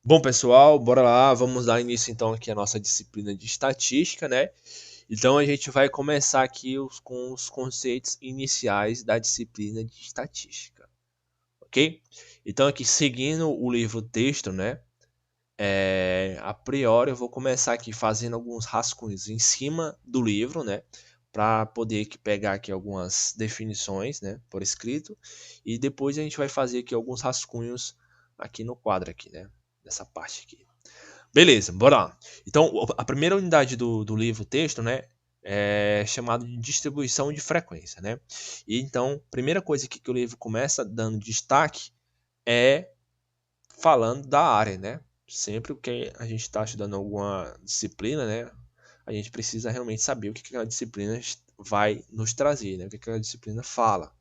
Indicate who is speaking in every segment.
Speaker 1: Bom, pessoal, bora lá, vamos dar início então aqui à nossa disciplina de estatística, né? Então a gente vai começar aqui com os conceitos iniciais da disciplina de estatística, ok? Então aqui seguindo o livro texto, né? A priori eu vou começar aqui fazendo alguns rascunhos em cima do livro, né? Para poder aqui pegar aqui algumas definições, né? Por escrito, e depois a gente vai fazer aqui alguns rascunhos aqui no quadro aqui, né? Dessa parte aqui. Beleza, bora lá. Então, a primeira unidade do livro texto, né, é chamado de distribuição de frequência, né? E então, primeira coisa que o livro começa dando destaque é falando da área, né? Sempre que a gente está estudando alguma disciplina, né, a gente precisa realmente saber o que aquela disciplina vai nos trazer, né? O que aquela disciplina fala.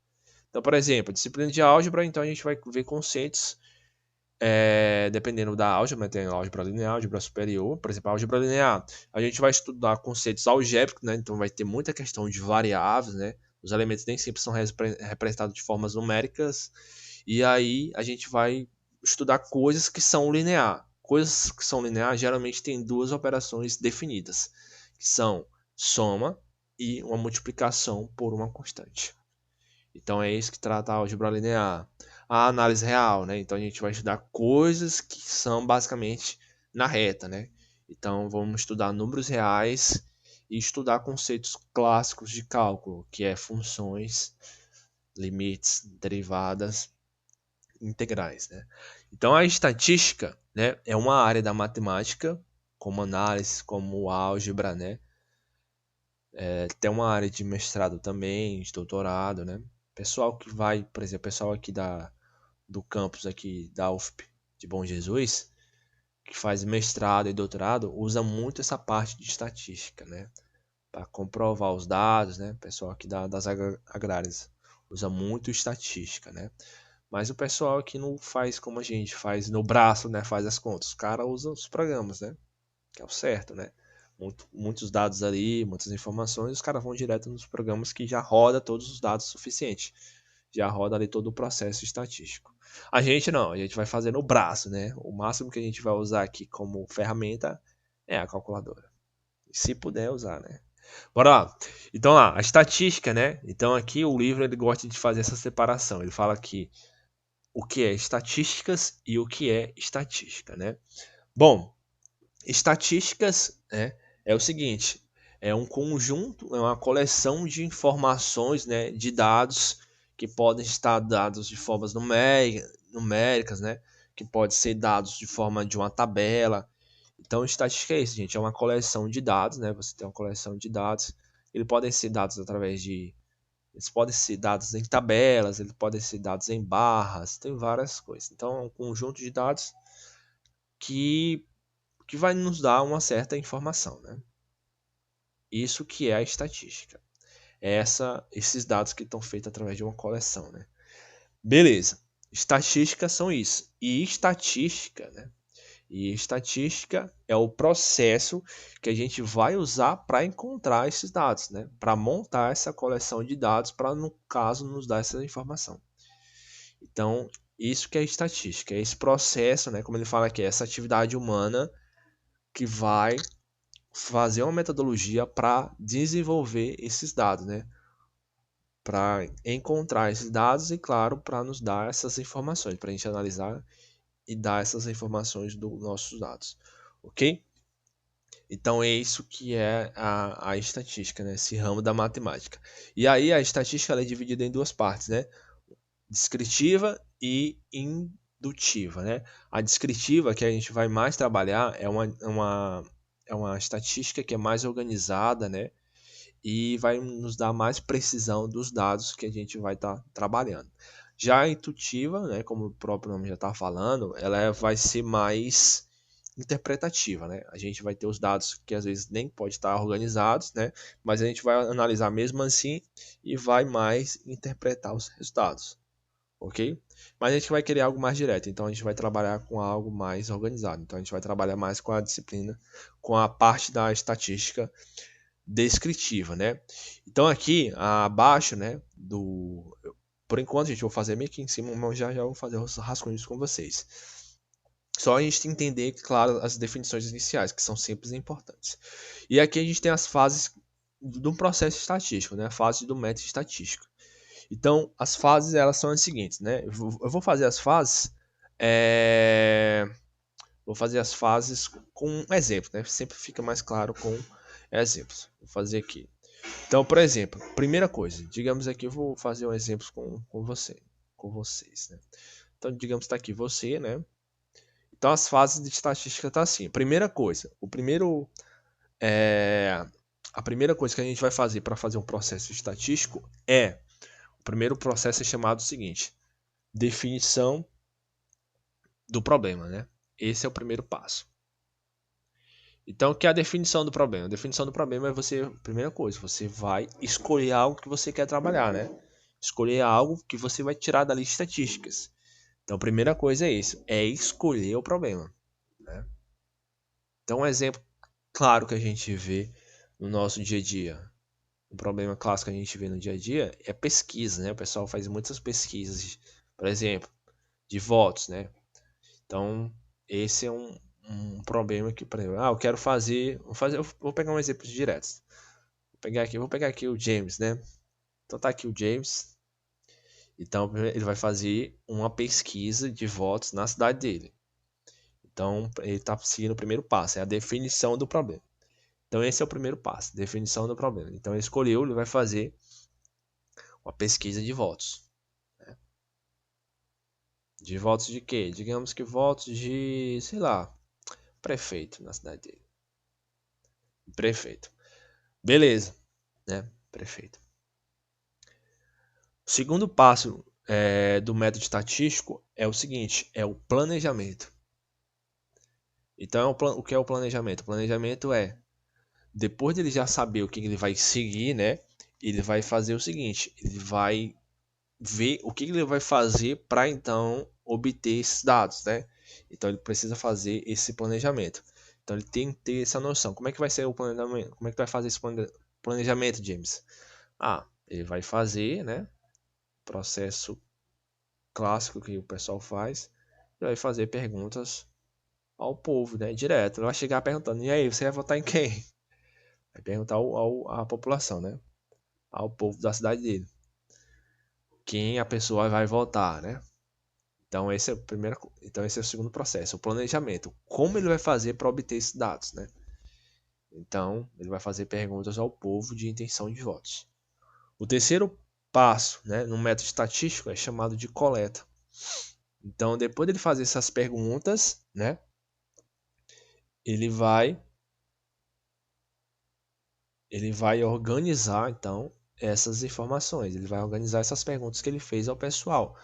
Speaker 1: Então, por exemplo, a disciplina de álgebra, então a gente vai ver conceitos dependendo da álgebra, tem álgebra linear, álgebra superior, por exemplo, a álgebra linear, a gente vai estudar conceitos algébricos, né? Então vai ter muita questão de variáveis, né? Os elementos nem sempre são representados de formas numéricas, e aí a gente vai estudar coisas que são linear. Coisas que são linear geralmente tem duas operações definidas, que são soma e uma multiplicação por uma constante. Então é isso que trata a álgebra linear. A análise real, né? Então a gente vai estudar coisas que são basicamente na reta, né? Então vamos estudar números reais e estudar conceitos clássicos de cálculo, que é funções, limites, derivadas, integrais, né? Então a estatística, né, é uma área da matemática, como análise, como álgebra, né? Tem uma área de mestrado também, de doutorado, né? Pessoal que vai, por exemplo, pessoal aqui do campus aqui da UFP de Bom Jesus, que faz mestrado e doutorado, usa muito essa parte de estatística, né? Para comprovar os dados, né? Pessoal aqui das agrárias usa muito estatística, né? Mas o pessoal aqui não faz como a gente faz no braço, né? Faz as contas. Os caras usam os programas, né? Que é o certo, né? Muitos dados ali, muitas informações, os caras vão direto nos programas que já roda todos os dados suficientes. Já roda ali todo o processo estatístico. A gente não, a gente vai fazer no braço, né? O máximo que a gente vai usar aqui como ferramenta é a calculadora. Se puder usar, né? Bora lá. Então lá, a estatística, né? Então aqui o livro ele gosta de fazer essa separação. Ele fala aqui o que é estatísticas e o que é estatística, né? Bom, estatísticas, né, é o seguinte, é um conjunto, é uma coleção de informações, né, de dados que podem estar dados de formas numéricas, né, que pode ser dados de forma de uma tabela. Então, estatística é isso, gente, é uma coleção de dados, né, você tem uma coleção de dados, eles podem ser dados através de, eles podem ser dados em tabelas, eles podem ser dados em barras, tem várias coisas. Então, é um conjunto de dados que vai nos dar uma certa informação, né? Isso que é a estatística. Esses dados que estão feitos através de uma coleção, né? Beleza. Estatísticas são isso. E estatística, né? E estatística é o processo que a gente vai usar para encontrar esses dados, né? Para montar essa coleção de dados para, no caso, nos dar essa informação. Então, isso que é estatística. É esse processo, né? Como ele fala aqui, essa atividade humana que vai fazer uma metodologia para desenvolver esses dados, né? Para encontrar esses dados e, claro, para nos dar essas informações, para a gente analisar e dar essas informações dos nossos dados, ok? Então é isso que é a estatística, né? Esse ramo da matemática. E aí a estatística ela é dividida em duas partes, né? Descritiva e indutiva, né? A descritiva que a gente vai mais trabalhar é uma estatística que é mais organizada, né? E vai nos dar mais precisão dos dados que a gente vai estar trabalhando. Já a intuitiva, né, como o próprio nome já está falando, vai ser mais interpretativa, né? A gente vai ter os dados que às vezes nem pode estar organizados, né? Mas a gente vai analisar mesmo assim e vai mais interpretar os resultados, ok? Mas a gente vai querer algo mais direto, então a gente vai trabalhar com algo mais organizado. Então a gente vai trabalhar mais com a disciplina, com a parte da estatística descritiva, né? Então aqui abaixo, né, por enquanto, gente, eu vou fazer meio que em cima, mas já vou fazer os rascunhos com vocês. Só a gente entender, claro, as definições iniciais, que são simples e importantes. E aqui a gente tem as fases do processo estatístico, né? A fase do método estatístico. Então, as fases, elas são as seguintes, né? Eu vou fazer as fases... Vou fazer as fases com um exemplo, né? Sempre fica mais claro com exemplos. Vou fazer aqui. Então, por exemplo, primeira coisa, digamos aqui, eu vou fazer um exemplo com vocês, né? Então, digamos que está aqui você, né? Então, as fases de estatística tá assim. Primeira coisa, a primeira coisa que a gente vai fazer para fazer um processo estatístico o primeiro processo é chamado o seguinte: definição do problema, né? Esse é o primeiro passo. Então, o que é a definição do problema? A definição do problema é primeira coisa, você vai escolher algo que você quer trabalhar, né? Escolher algo que você vai tirar da lista de estatísticas. Então, a primeira coisa é isso, é escolher o problema, né? Então, um exemplo claro que a gente vê no nosso dia a dia, um problema clássico que a gente vê no dia a dia é pesquisa, né? O pessoal faz muitas pesquisas, por exemplo, de votos, né? Então, esse é um problema que, por exemplo, eu quero eu vou pegar um exemplo direto. Vou pegar aqui o James, né? Então tá aqui o James. Então ele vai fazer uma pesquisa de votos na cidade dele. Então ele está seguindo o primeiro passo, é a definição do problema. Então esse é o primeiro passo, definição do problema. Então ele vai fazer uma pesquisa de votos. Né? De votos de quê? Digamos que votos de, sei lá, prefeito na cidade dele. Prefeito. Beleza, né? Prefeito. O segundo passo do método estatístico é o seguinte, é o planejamento. Então, o que é o planejamento? O planejamento é, depois dele já saber o que ele vai seguir, né? Ele vai fazer o seguinte, ele vai ver o que ele vai fazer para então obter esses dados, né? Então ele precisa fazer esse planejamento. Então ele tem que ter essa noção. Como é que vai ser o planejamento? Como é que vai fazer esse planejamento, James? Ele vai fazer, né? Processo clássico que o pessoal faz. Ele vai fazer perguntas ao povo, né? Direto. Ele vai chegar perguntando: e aí, você vai votar em quem? Vai perguntar à população, né? Ao povo da cidade dele. Quem a pessoa vai votar, né? Então esse é o segundo processo, o planejamento. Como ele vai fazer para obter esses dados, né? Então, ele vai fazer perguntas ao povo de intenção de votos. O terceiro passo, né, no método estatístico é chamado de coleta. Então, depois dele fazer essas perguntas, né, ele vai organizar então essas informações, ele vai organizar essas perguntas que ele fez ao pessoal.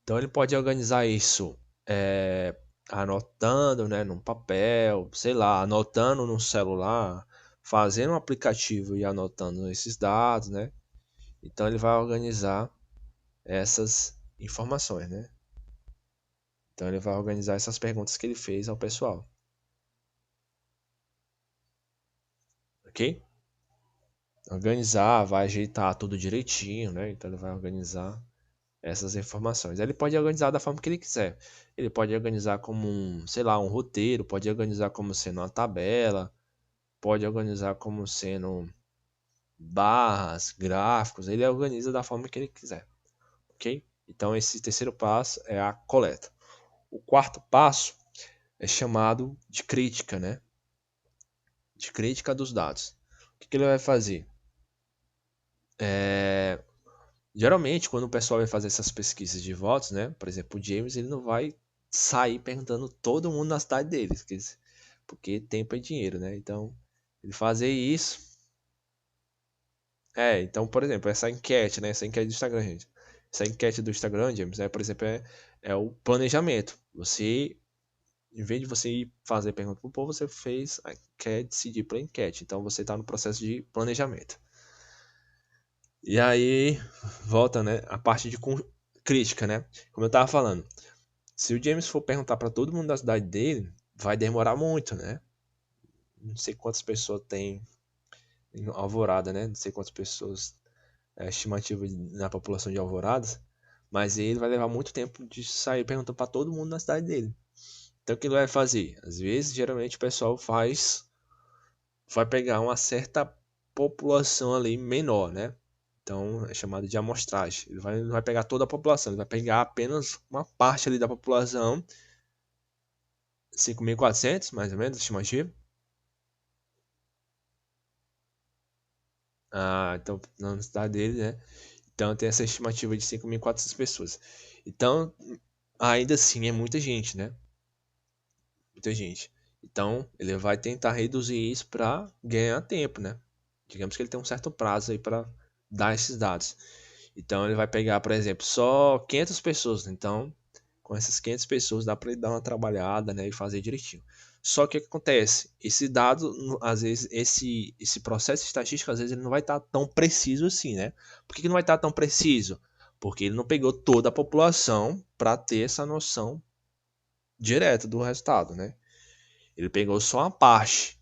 Speaker 1: Então ele pode organizar isso anotando, né, num papel, sei lá, anotando no celular, fazendo um aplicativo e anotando esses dados, né? Então ele vai organizar essas informações, né? Então ele vai organizar essas perguntas que ele fez ao pessoal. Ok? Organizar, vai ajeitar tudo direitinho, né? Então ele vai organizar essas informações. Ele pode organizar da forma que ele quiser. Ele pode organizar como sei lá, um roteiro, pode organizar como sendo uma tabela, pode organizar como sendo barras, gráficos, ele organiza da forma que ele quiser, ok? Então esse terceiro passo é a coleta. O quarto passo é chamado de crítica, né? De crítica dos dados. O que ele vai fazer? Geralmente, quando o pessoal vai fazer essas pesquisas de votos, né? Por exemplo, o James, ele não vai sair perguntando todo mundo na cidade dele, porque tempo é dinheiro, né? Então, ele fazer isso. Então, por exemplo, essa enquete, né? Essa enquete do Instagram, gente. Essa enquete do Instagram, James, por exemplo, é o planejamento. Você, em vez de você ir fazer pergunta pro povo, você quer decidir pela enquete. Então, você está no processo de planejamento. E aí, volta, né? A parte de crítica, né? Como eu tava falando. Se o James for perguntar para todo mundo da cidade dele, vai demorar muito, né? Não sei quantas pessoas tem em Alvorada, né? Não sei quantas pessoas é a estimativa na população de Alvorada, mas ele vai levar muito tempo de sair perguntando para todo mundo na cidade dele. Então o que ele vai fazer? Às vezes, geralmente o pessoal vai pegar uma certa população ali menor, né? Então é chamado de amostragem. Ele não vai pegar toda a população, ele vai pegar apenas uma parte ali da população, 5.400 mais ou menos, estimativa. Ah, então na cidade dele, né? Então tem essa estimativa de 5.400 pessoas. Então, ainda assim é muita gente, né? Muita gente. Então, ele vai tentar reduzir isso para ganhar tempo, né? Digamos que ele tem um certo prazo aí para dar esses dados. Então, ele vai pegar, por exemplo, só 500 pessoas. Então, com essas 500 pessoas dá para ele dar uma trabalhada, né, e fazer direitinho. Só que o que acontece? Esse dado, às vezes, esse processo estatístico, às vezes, ele não vai estar tão preciso assim, né? Por que não vai estar tão preciso? Porque ele não pegou toda a população para ter essa noção direta do resultado, né? Ele pegou só uma parte.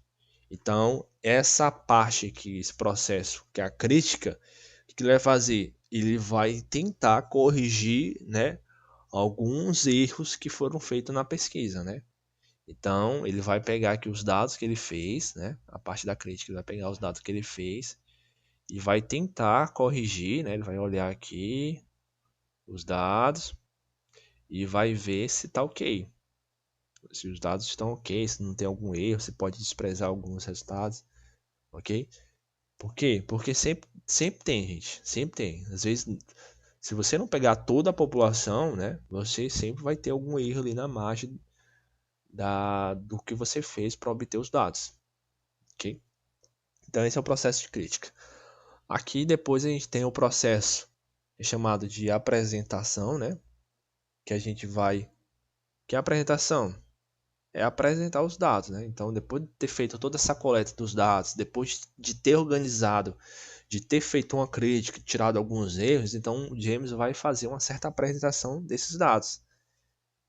Speaker 1: Então, essa parte aqui, esse processo, que é a crítica, o que ele vai fazer? Ele vai tentar corrigir, né, alguns erros que foram feitos na pesquisa, né? Então, ele vai pegar aqui os dados que ele fez, né? A parte da crítica, ele vai pegar os dados que ele fez e vai tentar corrigir, né? Ele vai olhar aqui os dados e vai ver se está ok. Se os dados estão ok, se não tem algum erro, se pode desprezar alguns resultados, ok? Por quê? Porque sempre tem, gente. Sempre tem. Às vezes, se você não pegar toda a população, né? Você sempre vai ter algum erro ali na margem do que você fez para obter os dados, ok? Então, esse é o processo de crítica. Aqui, depois, a gente tem o processo chamado de apresentação, né? Que a gente vai... Que é a apresentação? É apresentar os dados, né? Então, depois de ter feito toda essa coleta dos dados, depois de ter organizado, de ter feito uma crítica, tirado alguns erros, então o James vai fazer uma certa apresentação desses dados.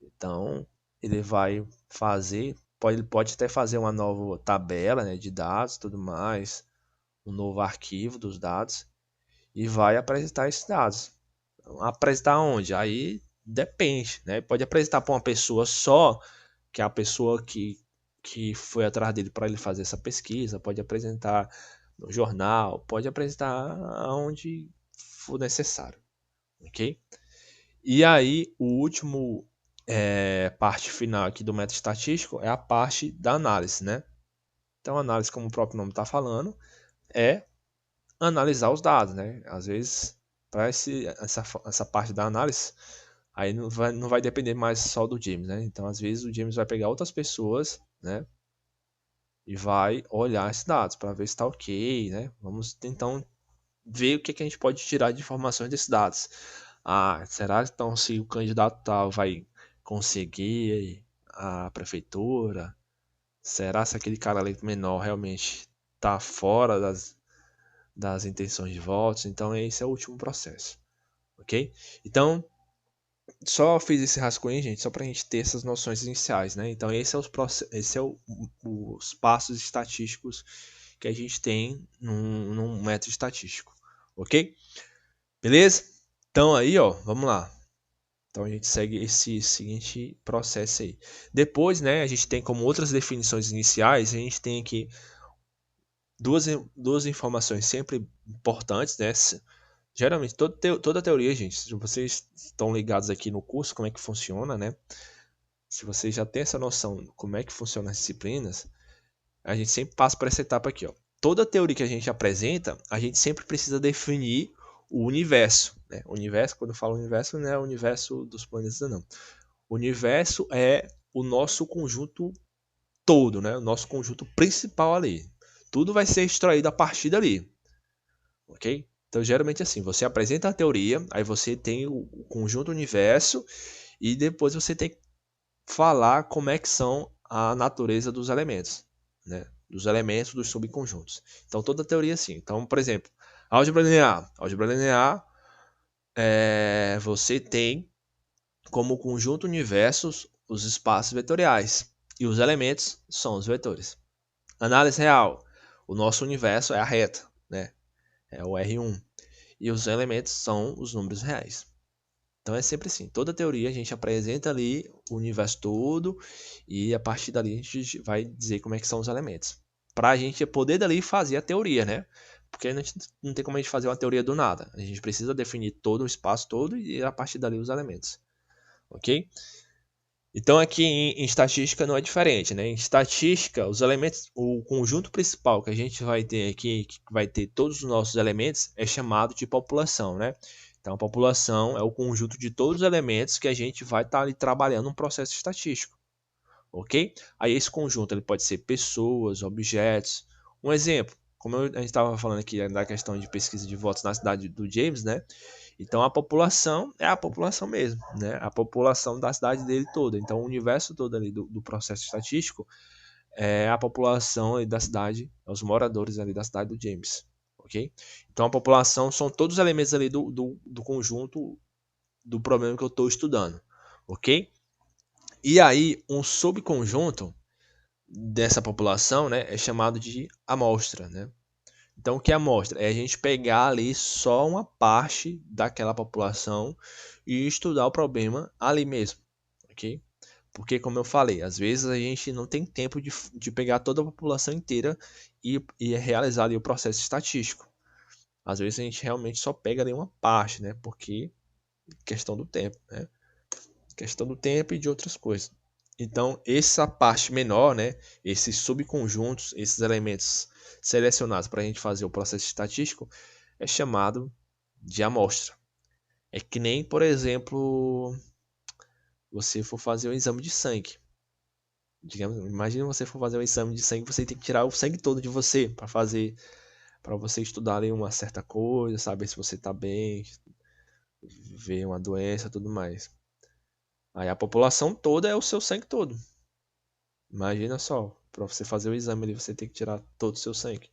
Speaker 1: Então, ele vai fazer, pode até fazer uma nova tabela, né, de dados, tudo mais, um novo arquivo dos dados e vai apresentar esses dados. Apresentar onde? Aí depende, né? Pode apresentar para uma pessoa só, que é a pessoa que foi atrás dele para ele fazer essa pesquisa, pode apresentar no jornal, pode apresentar aonde for necessário, ok? E aí, o último parte final aqui do método estatístico é a parte da análise, né? Então, análise, como o próprio nome está falando, é analisar os dados, né? Às vezes, para essa parte da análise, aí não vai depender mais só do James, né? Então, às vezes, o James vai pegar outras pessoas, né? E vai olhar esses dados para ver se está ok, né? Vamos então ver o que a gente pode tirar de informações desses dados. Ah, será então se o candidato tal vai conseguir a prefeitura? Será se aquele cara ali menor realmente está fora das intenções de votos? Então esse é o último processo, ok? Então só fiz esse rascunho, gente, só para a gente ter essas noções iniciais, né? Então esse é os passos estatísticos que a gente tem num método estatístico, ok? Beleza? Então aí, ó, vamos lá. Então a gente segue esse seguinte processo aí. Depois, né, a gente tem como outras definições iniciais, a gente tem aqui duas informações sempre importantes, né? Geralmente, toda teoria, gente, se vocês estão ligados aqui no curso, como é que funciona, né? Se vocês já têm essa noção de como é que funcionam as disciplinas, a gente sempre passa por essa etapa aqui, ó. Toda teoria que a gente apresenta, a gente sempre precisa definir o universo, né? O universo, quando eu falo universo, não é o universo dos planetas, não. O universo é o nosso conjunto todo, né? O nosso conjunto principal ali. Tudo vai ser extraído a partir dali, ok? Então, geralmente assim, você apresenta a teoria, aí você tem o conjunto universo e depois você tem que falar como é que são a natureza dos elementos, né? Dos elementos dos subconjuntos. Então, toda teoria é assim. Então, por exemplo, álgebra linear. Álgebra linear, você tem como conjunto universos os espaços vetoriais e os elementos são os vetores. Análise real. O nosso universo é a reta, né? É o R1. E os elementos são os números reais. Então é sempre assim, toda teoria a gente apresenta ali o universo todo e a partir dali a gente vai dizer como é que são os elementos. Para a gente poder dali fazer a teoria, né? Porque a gente não tem como a gente fazer uma teoria do nada. A gente precisa definir todo o espaço todo e a partir dali os elementos. Ok? Então aqui em estatística não é diferente, né? Em estatística, os elementos, o conjunto principal que a gente vai ter aqui, que vai ter todos os nossos elementos, é chamado de população, né? Então a população é o conjunto de todos os elementos que a gente vai estar ali trabalhando um processo estatístico, ok? Aí esse conjunto ele pode ser pessoas, objetos. Um exemplo, como a gente estava falando aqui da questão de pesquisa de votos na cidade do James, né? Então a população é a população mesmo, né? A população da cidade dele toda. Então o universo todo ali do processo estatístico é a população ali da cidade, os moradores ali da cidade do James, ok? Então a população são todos os elementos ali do conjunto do problema que eu estou estudando, ok? E aí um subconjunto dessa população, né, é chamado de amostra, né? Então, o que é amostra? É a gente pegar ali só uma parte daquela população e estudar o problema ali mesmo, ok? Porque, como eu falei, às vezes a gente não tem tempo de pegar toda a população inteira e realizar ali o processo estatístico. Às vezes a gente realmente só pega ali uma parte, né? Porque questão do tempo, né? Questão do tempo e de outras coisas. Então, essa parte menor, né? Esses subconjuntos, esses elementos selecionados para a gente fazer o processo estatístico, é chamado de amostra. É que nem, por exemplo, você for fazer um exame de sangue. Digamos, imagina você for fazer um exame de sangue, você tem que tirar o sangue todo de você para você estudar ali uma certa coisa, saber se você está bem, ver uma doença, tudo mais. Aí a população toda é o seu sangue todo. Imagina só, para você fazer o exame ali, você tem que tirar todo o seu sangue.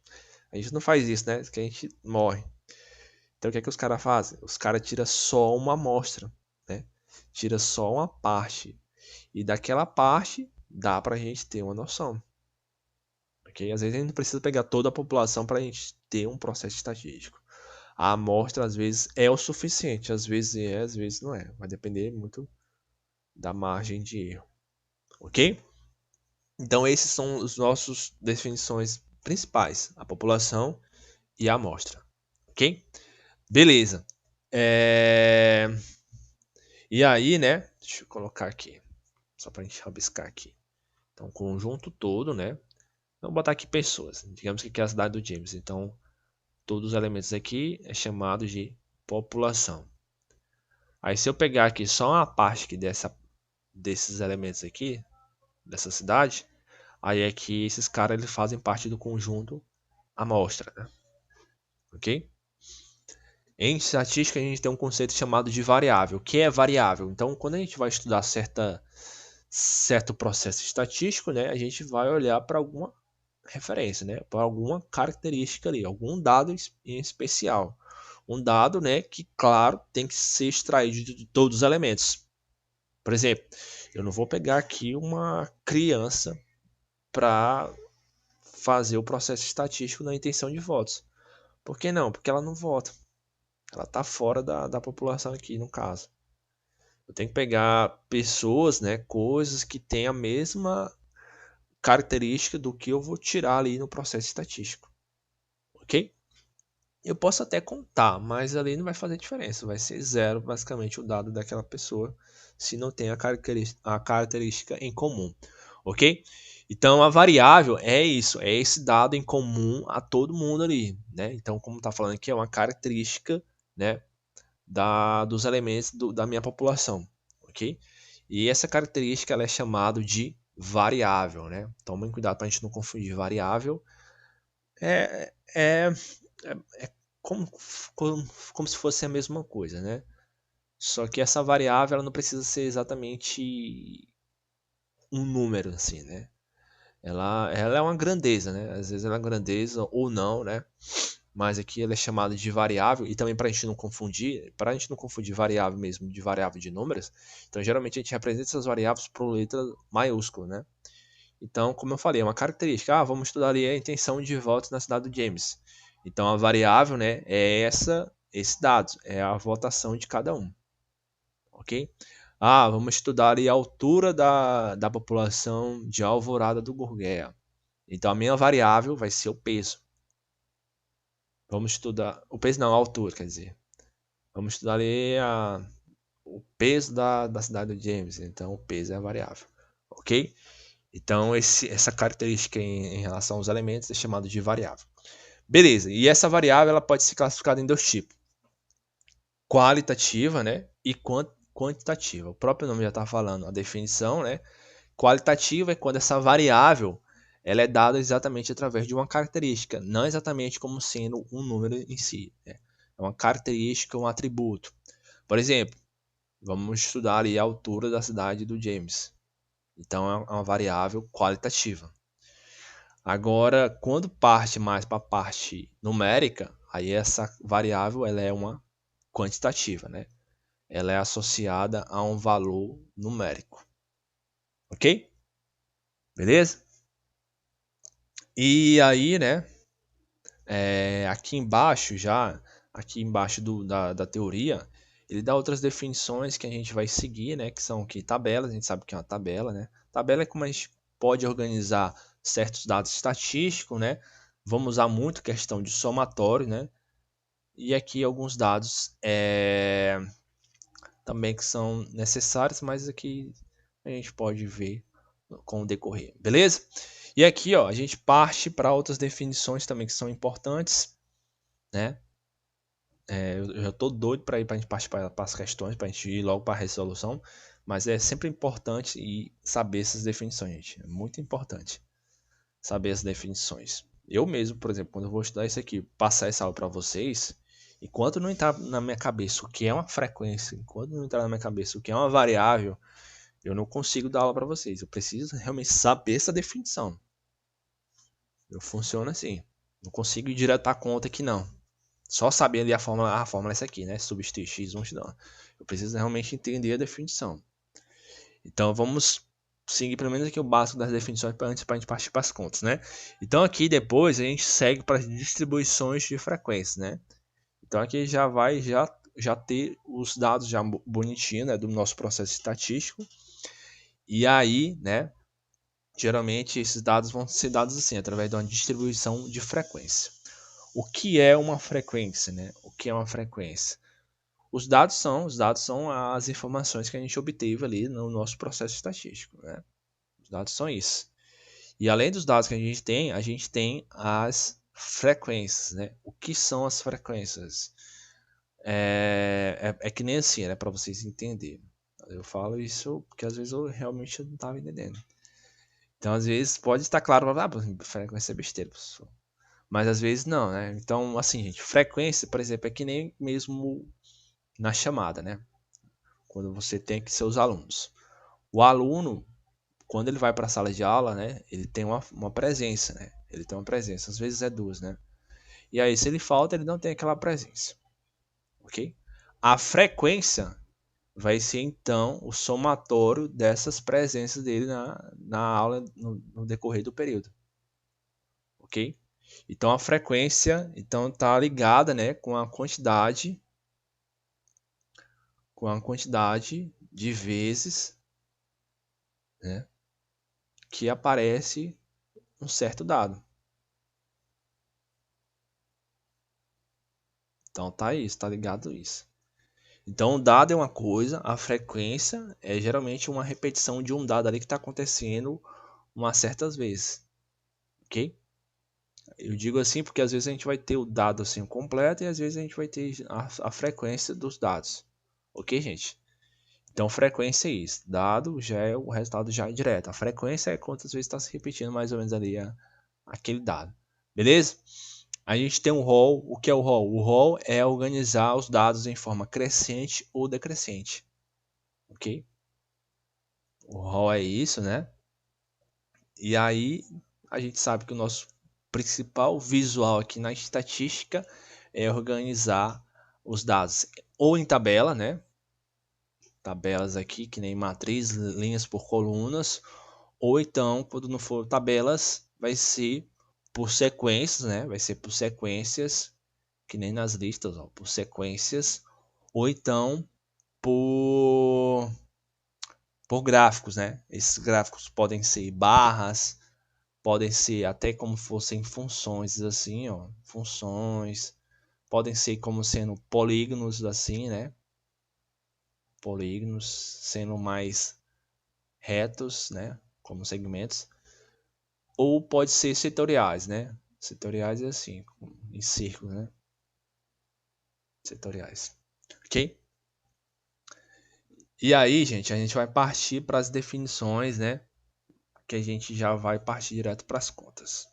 Speaker 1: A gente não faz isso, né? Que a gente morre. Então o que é que os caras fazem? Os caras tiram só uma amostra, né? Tira só uma parte. E daquela parte dá pra gente ter uma noção. Ok? Às vezes a gente não precisa pegar toda a população para a gente ter um processo estatístico. A amostra às vezes é o suficiente, às vezes é, às vezes não é. Vai depender muito da margem de erro. Ok? Então esses são os nossos definições principais, a população e a amostra, ok? Beleza. É... E aí, né? Deixa eu colocar aqui, só para a gente rabiscar aqui. Então, o conjunto todo, né? Vamos botar aqui pessoas. Digamos que aqui é a cidade do James. Então, todos os elementos aqui é chamado de população. Aí, se eu pegar aqui só uma parte aqui desses elementos aqui, dessa cidade, aí é que esses caras eles fazem parte do conjunto amostra, né? Ok? Em estatística, a gente tem um conceito chamado de variável. O que é variável? Então, quando a gente vai estudar certo processo estatístico, né, a gente vai olhar para alguma referência, né, para alguma característica ali, algum dado em especial. Um dado, né, que, claro, tem que ser extraído de todos os elementos. Por exemplo, eu não vou pegar aqui uma criança para fazer o processo estatístico na intenção de votos. Por que não? Porque ela não vota. Ela está fora da população aqui, no caso. Eu tenho que pegar pessoas, né, coisas que têm a mesma característica do que eu vou tirar ali no processo estatístico, ok? Eu posso até contar, mas ali não vai fazer diferença, vai ser zero basicamente o dado daquela pessoa se não tem a característica em comum, ok? Então a variável é isso, é esse dado em comum a todo mundo ali, né? Então como está falando aqui é uma característica, né, dos elementos da minha população, ok? E essa característica ela é chamada de variável, né? Tomem cuidado para a gente não confundir variável. É, é, é como, como se fosse a mesma coisa, né? Só que essa variável ela não precisa ser exatamente um número, assim, né? Ela é uma grandeza, né? Às vezes ela é uma grandeza ou não, né? Mas aqui ela é chamada de variável e também para a gente não confundir variável mesmo de variável de números, então geralmente a gente representa essas variáveis por letra maiúscula, né? Então, como eu falei, é uma característica. Ah, vamos estudar ali a intenção de votos na cidade do James. Então a variável, né, é esse dado, é a votação de cada um. ok? Ah, vamos estudar ali a altura da população de Alvorada do Gurgueia. Então a minha variável vai ser o peso. Vamos estudar. O peso não, a altura, quer dizer. Vamos estudar ali o peso da cidade de James. Então o peso é a variável. Ok? Então essa característica em relação aos elementos é chamada de variável. Beleza, e essa variável ela pode ser classificada em dois tipos. Qualitativa, né? E quantitativa. O próprio nome já está falando, a definição, né? Qualitativa é quando essa variável ela é dada exatamente através de uma característica, não exatamente como sendo um número em si. Né? É uma característica, um atributo. Por exemplo, vamos estudar ali a altura da cidade do James. Então é uma variável qualitativa. Agora, quando parte mais para a parte numérica, aí essa variável ela é uma quantitativa, né? Ela é associada a um valor numérico. Ok? Beleza? E aí, né? Aqui embaixo já, aqui embaixo da teoria, ele dá outras definições que a gente vai seguir, né? Que são aqui tabelas, a gente sabe que é uma tabela, né? Tabela é como a gente pode organizar certos dados estatísticos, né? Vamos usar muito questão de somatório, né? E aqui alguns dados também que são necessários, mas aqui a gente pode ver com o decorrer, beleza? E aqui, ó, a gente parte para outras definições também que são importantes, né? Eu já estou doido para ir para a gente partir para as questões, para a gente ir logo para a resolução, mas é sempre importante saber essas definições, gente. É muito importante saber as definições. Eu mesmo, por exemplo, quando eu vou estudar isso aqui, passar essa aula para vocês, enquanto não entrar na minha cabeça o que é uma frequência, enquanto não entrar na minha cabeça o que é uma variável, eu não consigo dar aula para vocês. Eu preciso realmente saber essa definição. Eu funciono assim. Não consigo ir direto à conta aqui não. Só saber ali a fórmula é essa aqui, né? Substituir x1, não. Eu preciso realmente entender a definição. Então vamos seguir pelo menos aqui o básico das definições para antes para a gente partir para as contas, né? Então aqui depois a gente segue para as distribuições de frequência, né? Então aqui já ter os dados já bonitinho, né, do nosso processo estatístico. E aí, né, geralmente esses dados vão ser dados assim, através de uma distribuição de frequência. O que é uma frequência, né? O que é uma frequência? Os dados são as informações que a gente obteve ali no nosso processo estatístico, né? Os dados são isso. E além dos dados que a gente tem as frequências, né? O que são as frequências? É que nem assim, né? Para vocês entenderem. Eu falo isso porque às vezes eu realmente não estava entendendo. Então, às vezes pode estar claro, frequência é besteira, professor. Mas às vezes não, né? Então, assim, gente, frequência, por exemplo, é que nem mesmo na chamada, né? Quando você tem aqui seus alunos. O aluno, quando ele vai para a sala de aula, né? Ele tem uma presença, né? Ele tem uma presença, às vezes é duas, né? E aí, se ele falta, ele não tem aquela presença, ok? A frequência vai ser, então, o somatório dessas presenças dele na aula, no decorrer do período, ok? Então, a frequência está ligada, né, com a quantidade de vezes, né, que aparece um certo dado. Então tá isso, tá ligado a isso. Então o dado é uma coisa, a frequência é geralmente uma repetição de um dado ali que está acontecendo umas certas vezes, ok? Eu digo assim porque às vezes a gente vai ter o dado assim completo e às vezes a gente vai ter a frequência dos dados, ok, gente? Então frequência é isso, dado já é o resultado já direto. A frequência é quantas vezes está se repetindo mais ou menos ali aquele dado, beleza? A gente tem um rol. O que é o rol? O rol é organizar os dados em forma crescente ou decrescente. Ok? O rol é isso, né? E aí a gente sabe que o nosso principal visual aqui na estatística é organizar os dados ou em tabela, né? Tabelas aqui que nem matriz, linhas por colunas, ou então quando não for tabelas, vai ser por sequências, né? Vai ser por sequências que nem nas listas, ó, por sequências, ou então por gráficos, né? Esses gráficos podem ser barras, podem ser até como fossem funções assim, ó, funções, podem ser como sendo polígonos assim, né? Polígonos sendo mais retos, né? Como segmentos, ou pode ser setoriais, né? Setoriais é assim, em círculos, né? Setoriais, ok? E aí, gente, a gente vai partir para as definições, né? Que a gente já vai partir direto para as contas.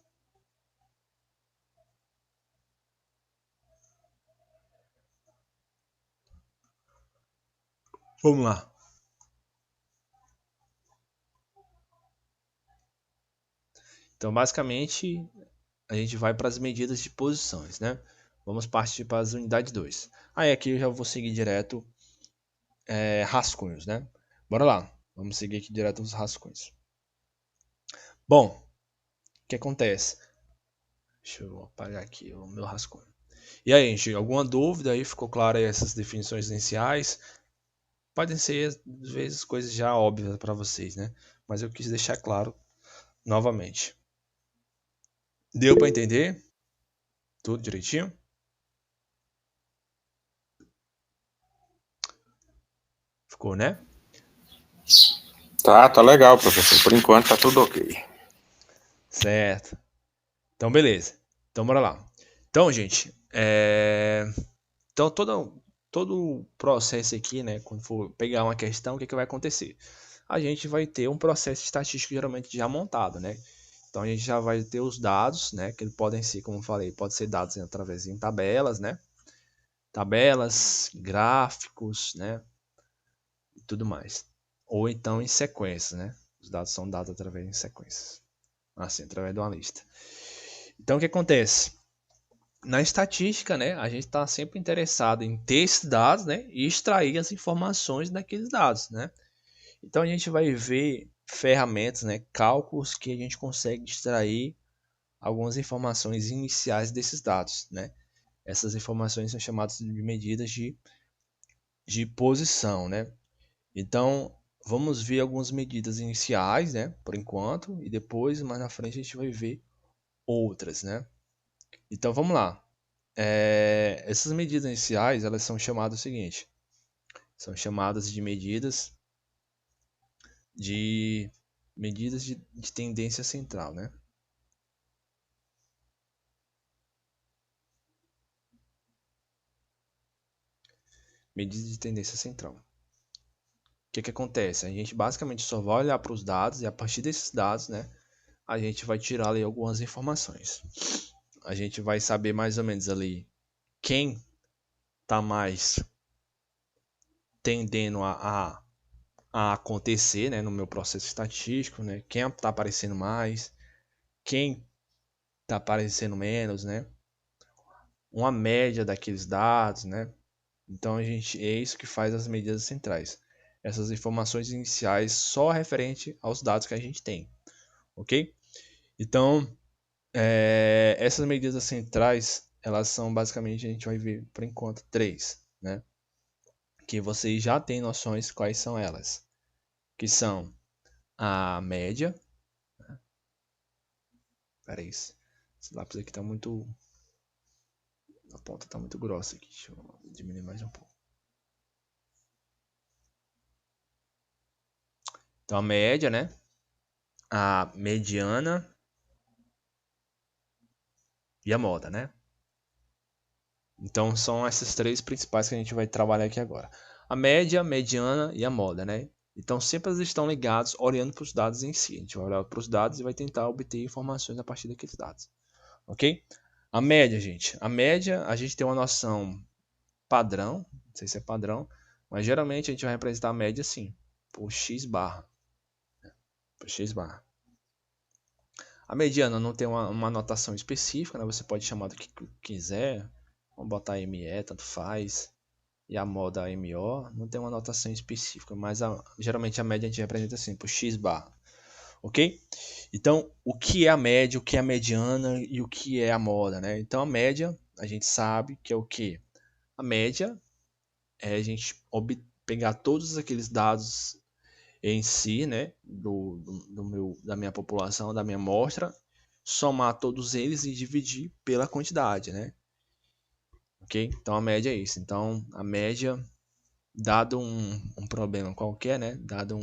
Speaker 1: Vamos lá. Então, basicamente, a gente vai para as medidas de posições, né? Vamos partir para as unidades 2. Aí aqui eu já vou seguir direto rascunhos, né? Bora lá. Vamos seguir aqui direto os rascunhos. Bom, o que acontece? Deixa eu apagar aqui o meu rascunho. E aí, gente, alguma dúvida aí? Ficou claro aí essas definições iniciais? Podem ser, às vezes, coisas já óbvias para vocês, né? Mas eu quis deixar claro novamente. Deu para entender? Tudo direitinho? Ficou, né?
Speaker 2: Tá legal, professor. Por enquanto tá tudo ok.
Speaker 1: Certo. Então, beleza. Então, bora lá. Então, gente, então todo o processo aqui, né, quando for pegar uma questão, o que vai acontecer? A gente vai ter um processo estatístico geralmente já montado, né? Então, a gente já vai ter os dados, né, que podem ser, como eu falei, pode ser dados através de tabelas, né? Tabelas, gráficos, né, e tudo mais. Ou então em sequências, né? Os dados são dados através de sequências. Assim, através de uma lista. Então, o que acontece? Na estatística, né, a gente está sempre interessado em ter esses dados, né, e extrair as informações daqueles dados, né. Então a gente vai ver ferramentas, né, cálculos que a gente consegue extrair algumas informações iniciais desses dados, né. Essas informações são chamadas de medidas de posição, né. Então vamos ver algumas medidas iniciais, né, por enquanto, e depois mais na frente a gente vai ver outras, né. Então vamos lá. Essas medidas iniciais, elas são chamadas o seguinte, são chamadas de de medidas de tendência central, né? Medidas de tendência central. O que acontece? A gente basicamente só vai olhar para os dados e a partir desses dados, né, a gente vai tirar ali algumas informações. A gente vai saber mais ou menos ali quem está mais tendendo a acontecer, né, no meu processo estatístico, né? Quem está aparecendo mais, quem está aparecendo menos, né? Uma média daqueles dados, né? Então a gente é isso que faz as medidas centrais. Essas informações iniciais só referente aos dados que a gente tem, ok? Então essas medidas centrais elas são basicamente a gente vai ver por enquanto três, né? Que vocês já têm noções quais são elas, que são a média. Peraí, esse lápis aqui tá muito, a ponta tá muito grossa aqui. Deixa eu diminuir mais um pouco. Então a média, né? A mediana e a moda, né? Então são essas três principais que a gente vai trabalhar aqui agora. A média, a mediana e a moda, né? Então sempre elas estão ligadas olhando para os dados em si. A gente vai olhar para os dados e vai tentar obter informações a partir daqueles dados, ok? A média, gente. A média, a gente tem uma noção padrão, não sei se é padrão, mas geralmente a gente vai representar a média assim, por x barra. Por x barra. A mediana não tem uma notação específica, né? Você pode chamar do que quiser. Vamos botar ME, tanto faz. E a moda MO não tem uma notação específica, mas geralmente a média a gente representa assim, por x barra. Ok? Então, o que é a média, o que é a mediana e o que é a moda, né? Então, a média, a gente sabe que é o que? A média é a gente pegar todos aqueles dados em si, né, da minha população, da minha amostra, somar todos eles e dividir pela quantidade, né? Ok? Então a média é isso. Então a média, dado um problema qualquer, né, dado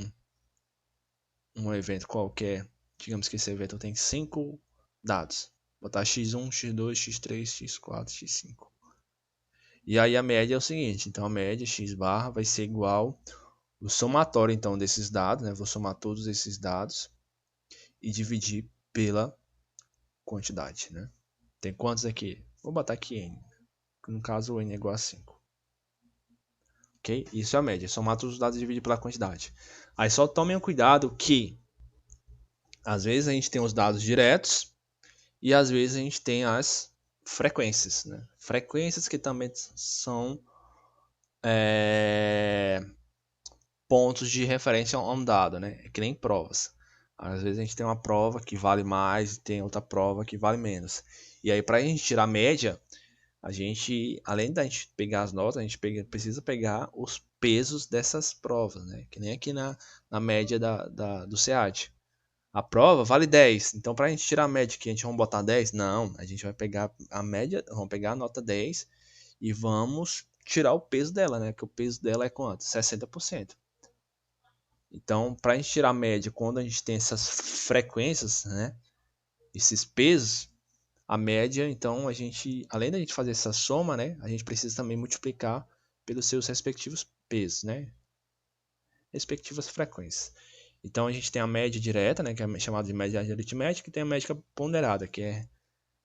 Speaker 1: um evento qualquer, digamos que esse evento tem 5 dados. Vou botar x1, x2, x3, x4, x5. E aí a média é o seguinte, então a média x barra vai ser igual o somatório então desses dados, né? Vou somar todos esses dados e dividir pela quantidade, né? Tem quantos aqui? Vou botar aqui n, no caso o n é igual a 5. Ok? Isso é a média, somar todos os dados e dividir pela quantidade. Aí só tomem cuidado que às vezes a gente tem os dados diretos e às vezes a gente tem as frequências, né? Frequências que também são pontos de referência a um dado, né? É que nem provas. Às vezes a gente tem uma prova que vale mais e tem outra prova que vale menos. E aí, para a gente tirar a média, a gente, além da gente pegar as notas, a gente precisa pegar os pesos dessas provas, né? Que nem aqui na média do SEAD. A prova vale 10. Então, para a gente tirar a média que a gente vai botar 10, não. A gente vai pegar a média, vamos pegar a nota 10 e vamos tirar o peso dela, né? Que o peso dela é quanto? 60%. Então, para a gente tirar a média, quando a gente tem essas frequências, né, esses pesos, a média, então, a gente, além da gente fazer essa soma, né, a gente precisa também multiplicar pelos seus respectivos pesos, né, respectivas frequências. Então, a gente tem a média direta, né, que é chamada de média aritmética, e tem a média ponderada, que é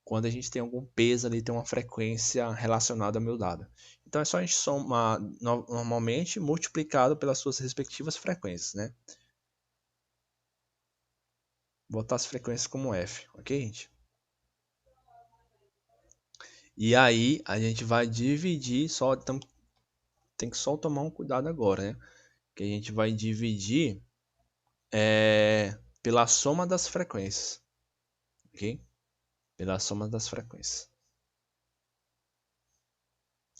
Speaker 1: quando a gente tem algum peso ali, tem uma frequência relacionada ao meu dado. Então, é só a gente somar normalmente multiplicado pelas suas respectivas frequências, né. Botar as frequências como F, ok, gente? E aí a gente vai dividir, só tem que só tomar um cuidado agora, né? Que a gente vai dividir pela soma das frequências, ok? Pela soma das frequências.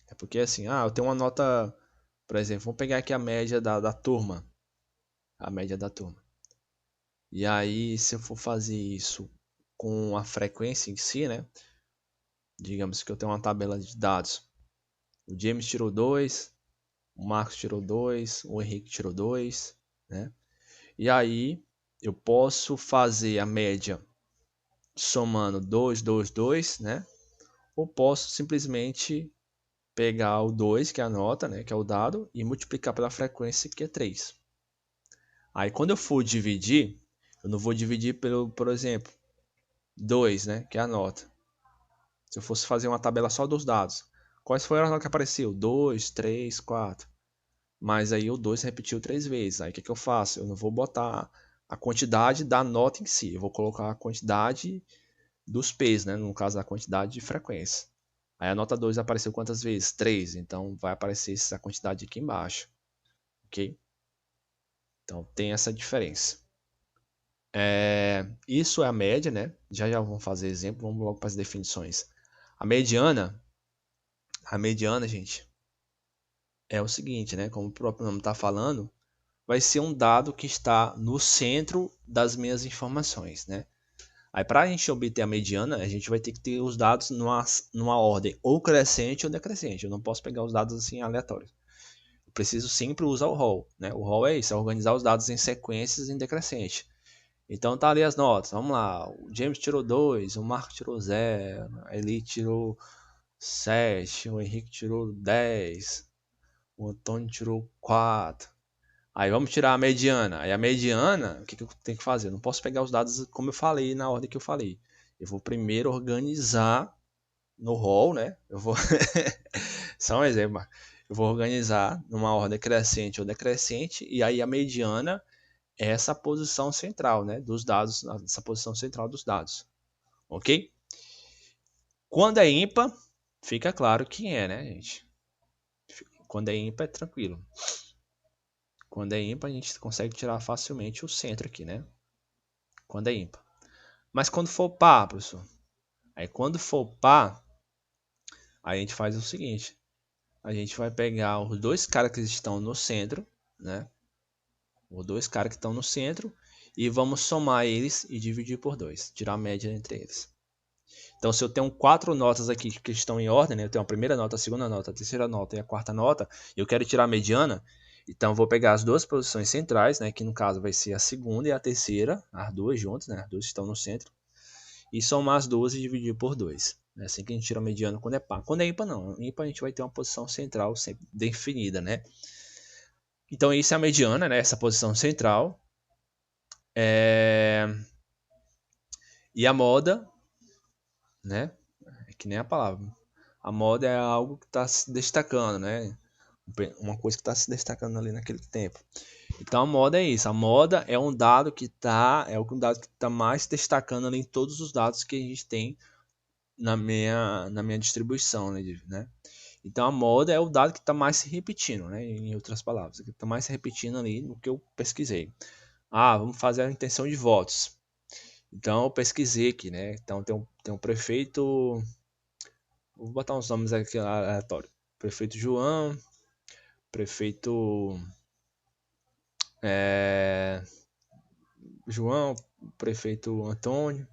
Speaker 1: É porque assim, eu tenho uma nota, por exemplo, vamos pegar aqui a média da turma, a média da turma. E aí, se eu for fazer isso com a frequência em si, né? Digamos que eu tenho uma tabela de dados. O James tirou 2, o Marcos tirou 2, o Henrique tirou 2, né? E aí eu posso fazer a média somando 2, 2, 2, né? Ou posso simplesmente pegar o 2, que é a nota, né, que é o dado, e multiplicar pela frequência, que é 3. Aí quando eu for dividir, eu não vou dividir pelo, por exemplo, 2, né, que é a nota. Se eu fosse fazer uma tabela só dos dados, quais foram as notas que apareceu? 2, 3, 4. Mas aí o 2 repetiu 3 vezes. Aí o que, que eu faço? Eu não vou botar a quantidade da nota em si. Eu vou colocar a quantidade dos P's, né? No caso, a quantidade de frequência. Aí a nota 2 apareceu quantas vezes? 3. Então vai aparecer essa quantidade aqui embaixo. Ok? Então tem essa diferença. Isso é a média, né? Já vamos fazer exemplo. Vamos logo para as definições. A mediana, gente, é o seguinte, né? Como o próprio nome está falando, vai ser um dado que está no centro das minhas informações, né? Aí para a gente obter a mediana, a gente vai ter que ter os dados numa ordem ou crescente ou decrescente. Eu não posso pegar os dados assim aleatórios. Eu preciso sempre usar o ROL, né? O ROL é isso, é organizar os dados em sequências em decrescente. Então tá ali as notas. Vamos lá. O James tirou 2, o Marco tirou 0, a Eli tirou 7, o Henrique tirou 10, o Antônio tirou 4. Aí vamos tirar a mediana. Aí a mediana, o que eu tenho que fazer? Eu não posso pegar os dados como eu falei, na ordem que eu falei. Eu vou primeiro organizar no rol, né? Eu vou. Só um exemplo. Eu vou organizar numa ordem crescente ou decrescente. E aí a mediana é essa posição central, né? Dos dados, essa posição central dos dados. Ok? Quando é ímpar, fica claro quem é, né, gente? Quando é ímpar é tranquilo. Quando é ímpar, a gente consegue tirar facilmente o centro aqui, né? Quando é ímpar. Mas quando for par, professor, aí quando for par, aí a gente faz o seguinte: a gente vai pegar os dois caras que estão no centro, né? Os dois caras que estão no centro e vamos somar eles e dividir por 2, tirar a média entre eles. Então, se eu tenho 4 notas aqui que estão em ordem, né? Eu tenho a primeira nota, a segunda nota, a terceira nota e a quarta nota, e eu quero tirar a mediana, então eu vou pegar as duas posições centrais, né? Que no caso vai ser a segunda e a terceira, as duas juntas, né? As duas estão no centro, e somar as duas e dividir por 2. É assim que a gente tira a mediana quando é par. Quando é ímpar, não. Ímpar a gente vai ter uma posição central sempre definida, né? Então, isso é a mediana, né? Essa posição central. E a moda, né? É que nem a palavra. A moda é algo que está se destacando, né? Uma coisa que está se destacando ali naquele tempo. Então a moda é isso. A moda é um dado que está, mais destacando ali em todos os dados que a gente tem na minha distribuição, né? Então a moda é o dado que está mais se repetindo, né? Em outras palavras, que está mais se repetindo ali no que eu pesquisei. Vamos fazer a intenção de votos. Então eu pesquisei aqui, né? Então tem um prefeito. Vou botar uns nomes aqui aleatórios. Prefeito João, prefeito é, João, prefeito Antônio.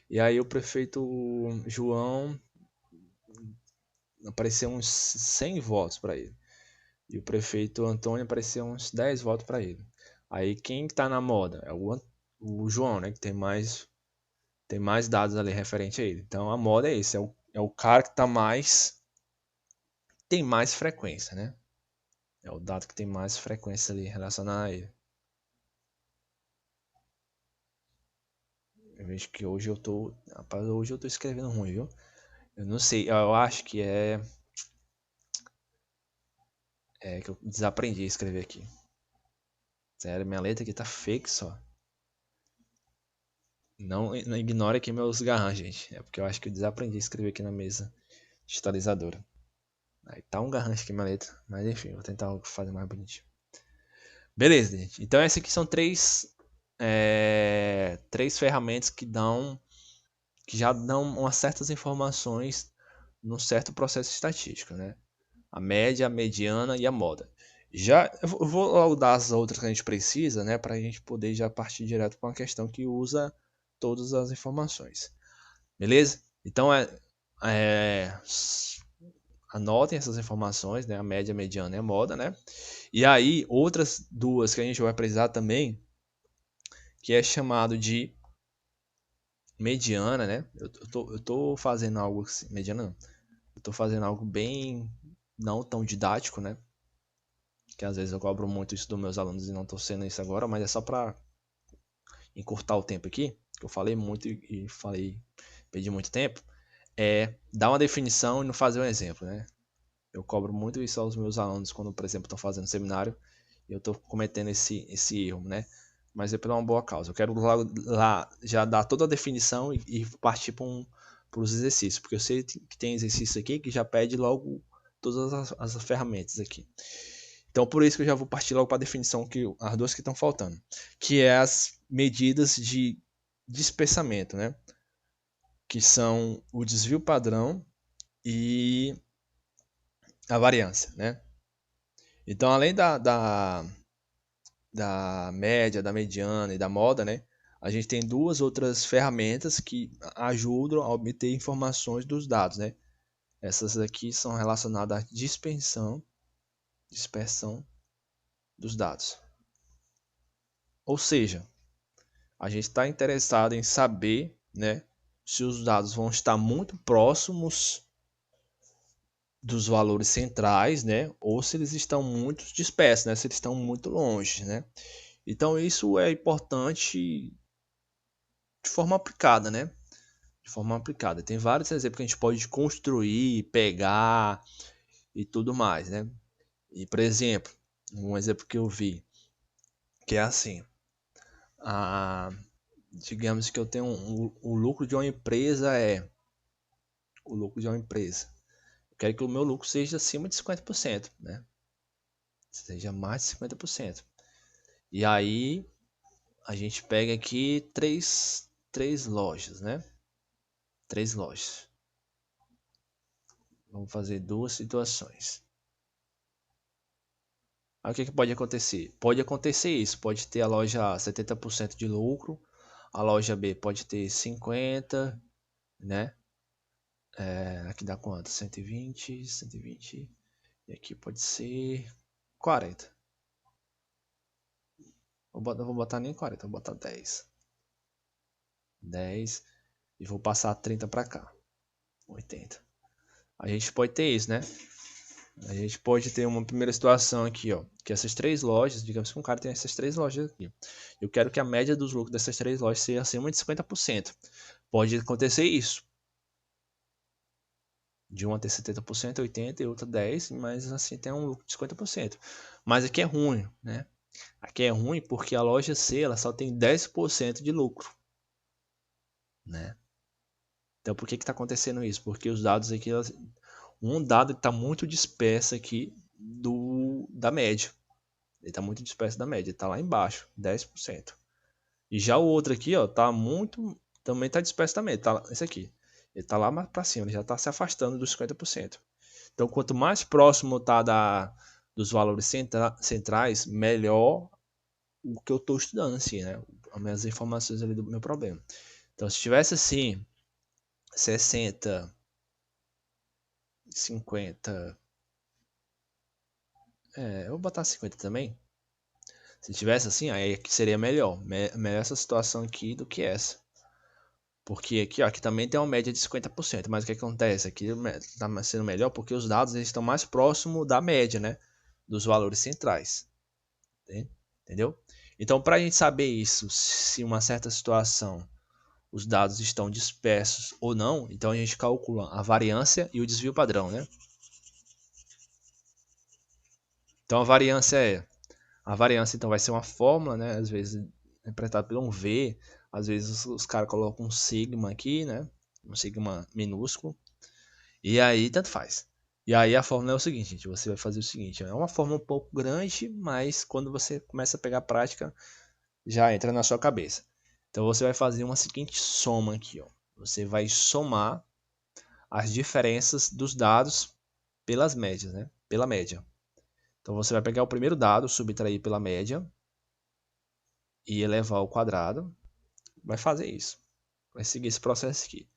Speaker 1: E aí o prefeito João apareceu uns 100 votos para ele. E o prefeito Antônio apareceu uns 10 votos para ele. Aí quem está na moda? É o João, né? Que tem mais dados ali referente a ele. Então a moda é esse, é o cara que tem mais frequência, né? É o dado que tem mais frequência ali relacionado a ele. Eu vejo que hoje eu tô. Rapaz, hoje eu tô escrevendo ruim, viu? Eu não sei, eu acho que é que eu desaprendi a escrever aqui. Sério, minha letra aqui tá fake só. Não ignore aqui meus garranchos, gente. É porque eu acho que eu desaprendi a escrever aqui na mesa digitalizadora. Aí tá um garrancho aqui minha letra. Mas enfim, vou tentar fazer mais bonitinho. Beleza, gente. Então essas aqui são três ferramentas que já dão umas certas informações num certo processo estatístico, né? A média, a mediana e a moda. Já eu vou logo dar as outras que a gente precisa, né, para a gente poder já partir direto para uma questão que usa todas as informações. Beleza? Então é, anotem essas informações, né, a média, a mediana e a moda, né? E aí outras duas que a gente vai precisar também, que é chamado de mediana, né? Eu tô fazendo algo assim, mediana não. Eu tô fazendo algo bem não tão didático, né? Que às vezes eu cobro muito isso dos meus alunos e não estou sendo isso agora, mas é só para encurtar o tempo aqui, que eu falei muito e perdi muito tempo, é dar uma definição e não fazer um exemplo, né? Eu cobro muito isso aos meus alunos quando, por exemplo, estão fazendo seminário e eu estou cometendo esse erro, né? Mas é por uma boa causa. Eu quero lá já dar toda a definição e partir para os exercícios, porque eu sei que tem exercício aqui que já pede logo todas as ferramentas aqui. Então, por isso que eu já vou partir logo para a definição, que as duas que estão faltando, que é as medidas de dispersamento, né? Que são o desvio padrão e a variância, né? Então, além da média, da mediana e da moda, né? A gente tem duas outras ferramentas que ajudam a obter informações dos dados, né? Essas aqui são relacionadas à dispersão dos dados. Ou seja, a gente está interessado em saber, né, se os dados vão estar muito próximos dos valores centrais, né, ou se eles estão muito dispersos, né, se eles estão muito longe, né. Então isso é importante de forma aplicada, né, de forma aplicada. Tem vários exemplos que a gente pode construir, pegar e tudo mais, né. E por exemplo, um exemplo que eu vi que é assim, a digamos que eu tenho o lucro de uma empresa o lucro de uma empresa. Eu quero que o meu lucro seja acima de 50%, né? Seja mais de 50%. E aí a gente pega aqui três lojas, né? Três lojas. Vamos fazer duas situações. Aí o que pode acontecer? Pode acontecer isso, pode ter a loja A 70% de lucro, a loja B pode ter 50%, né? Aqui dá quanto? 120, 120, e aqui pode ser 40. Vou botar nem 40, vou botar 10. 10 e vou passar 30 para cá, 80. A gente pode ter isso, né? A gente pode ter uma primeira situação aqui, ó, que essas três lojas, digamos que um cara tem essas três lojas aqui. Eu quero que a média dos lucros dessas três lojas seja acima de 50%. Pode acontecer isso. De uma ter 70%, 80% e outra 10%, mas assim tem um lucro de 50%. Mas aqui é ruim, né? Aqui é ruim porque a loja C ela só tem 10% de lucro, né? Então por que está acontecendo isso? Porque os dados aqui, um dado está muito disperso aqui da média. Ele está muito disperso da média, está lá embaixo, 10%. E já o outro aqui, ó, tá muito, também está disperso também, tá esse aqui. Ele está lá mais para cima, ele já está se afastando dos 50%. Então quanto mais próximo tá dos valores centrais, melhor o que eu estou estudando, assim, né? As minhas informações ali do meu problema. Então se tivesse assim, 60, 50. Eu vou botar 50 também. Se tivesse assim, aí seria melhor. Melhor essa situação aqui do que essa. Porque aqui, ó, aqui também tem uma média de 50%. Mas o que acontece? Aqui está sendo melhor porque os dados eles estão mais próximos da média, né? Dos valores centrais. Entendeu? Então, para a gente saber isso, se uma certa situação os dados estão dispersos ou não, então a gente calcula a variância e o desvio padrão, né? Então a variância então vai ser uma fórmula, né? Às vezes representada por um V, às vezes os caras colocam um sigma aqui, né? Um sigma minúsculo. E aí tanto faz. E aí a fórmula é o seguinte, gente, você vai fazer o seguinte, é uma fórmula um pouco grande, mas quando você começa a pegar a prática, já entra na sua cabeça. Então você vai fazer uma seguinte soma aqui, ó. Você vai somar as diferenças dos dados pelas médias, né? Pela média. Então você vai pegar o primeiro dado, subtrair pela média e elevar ao quadrado. Vai fazer isso. Vai seguir esse processo aqui.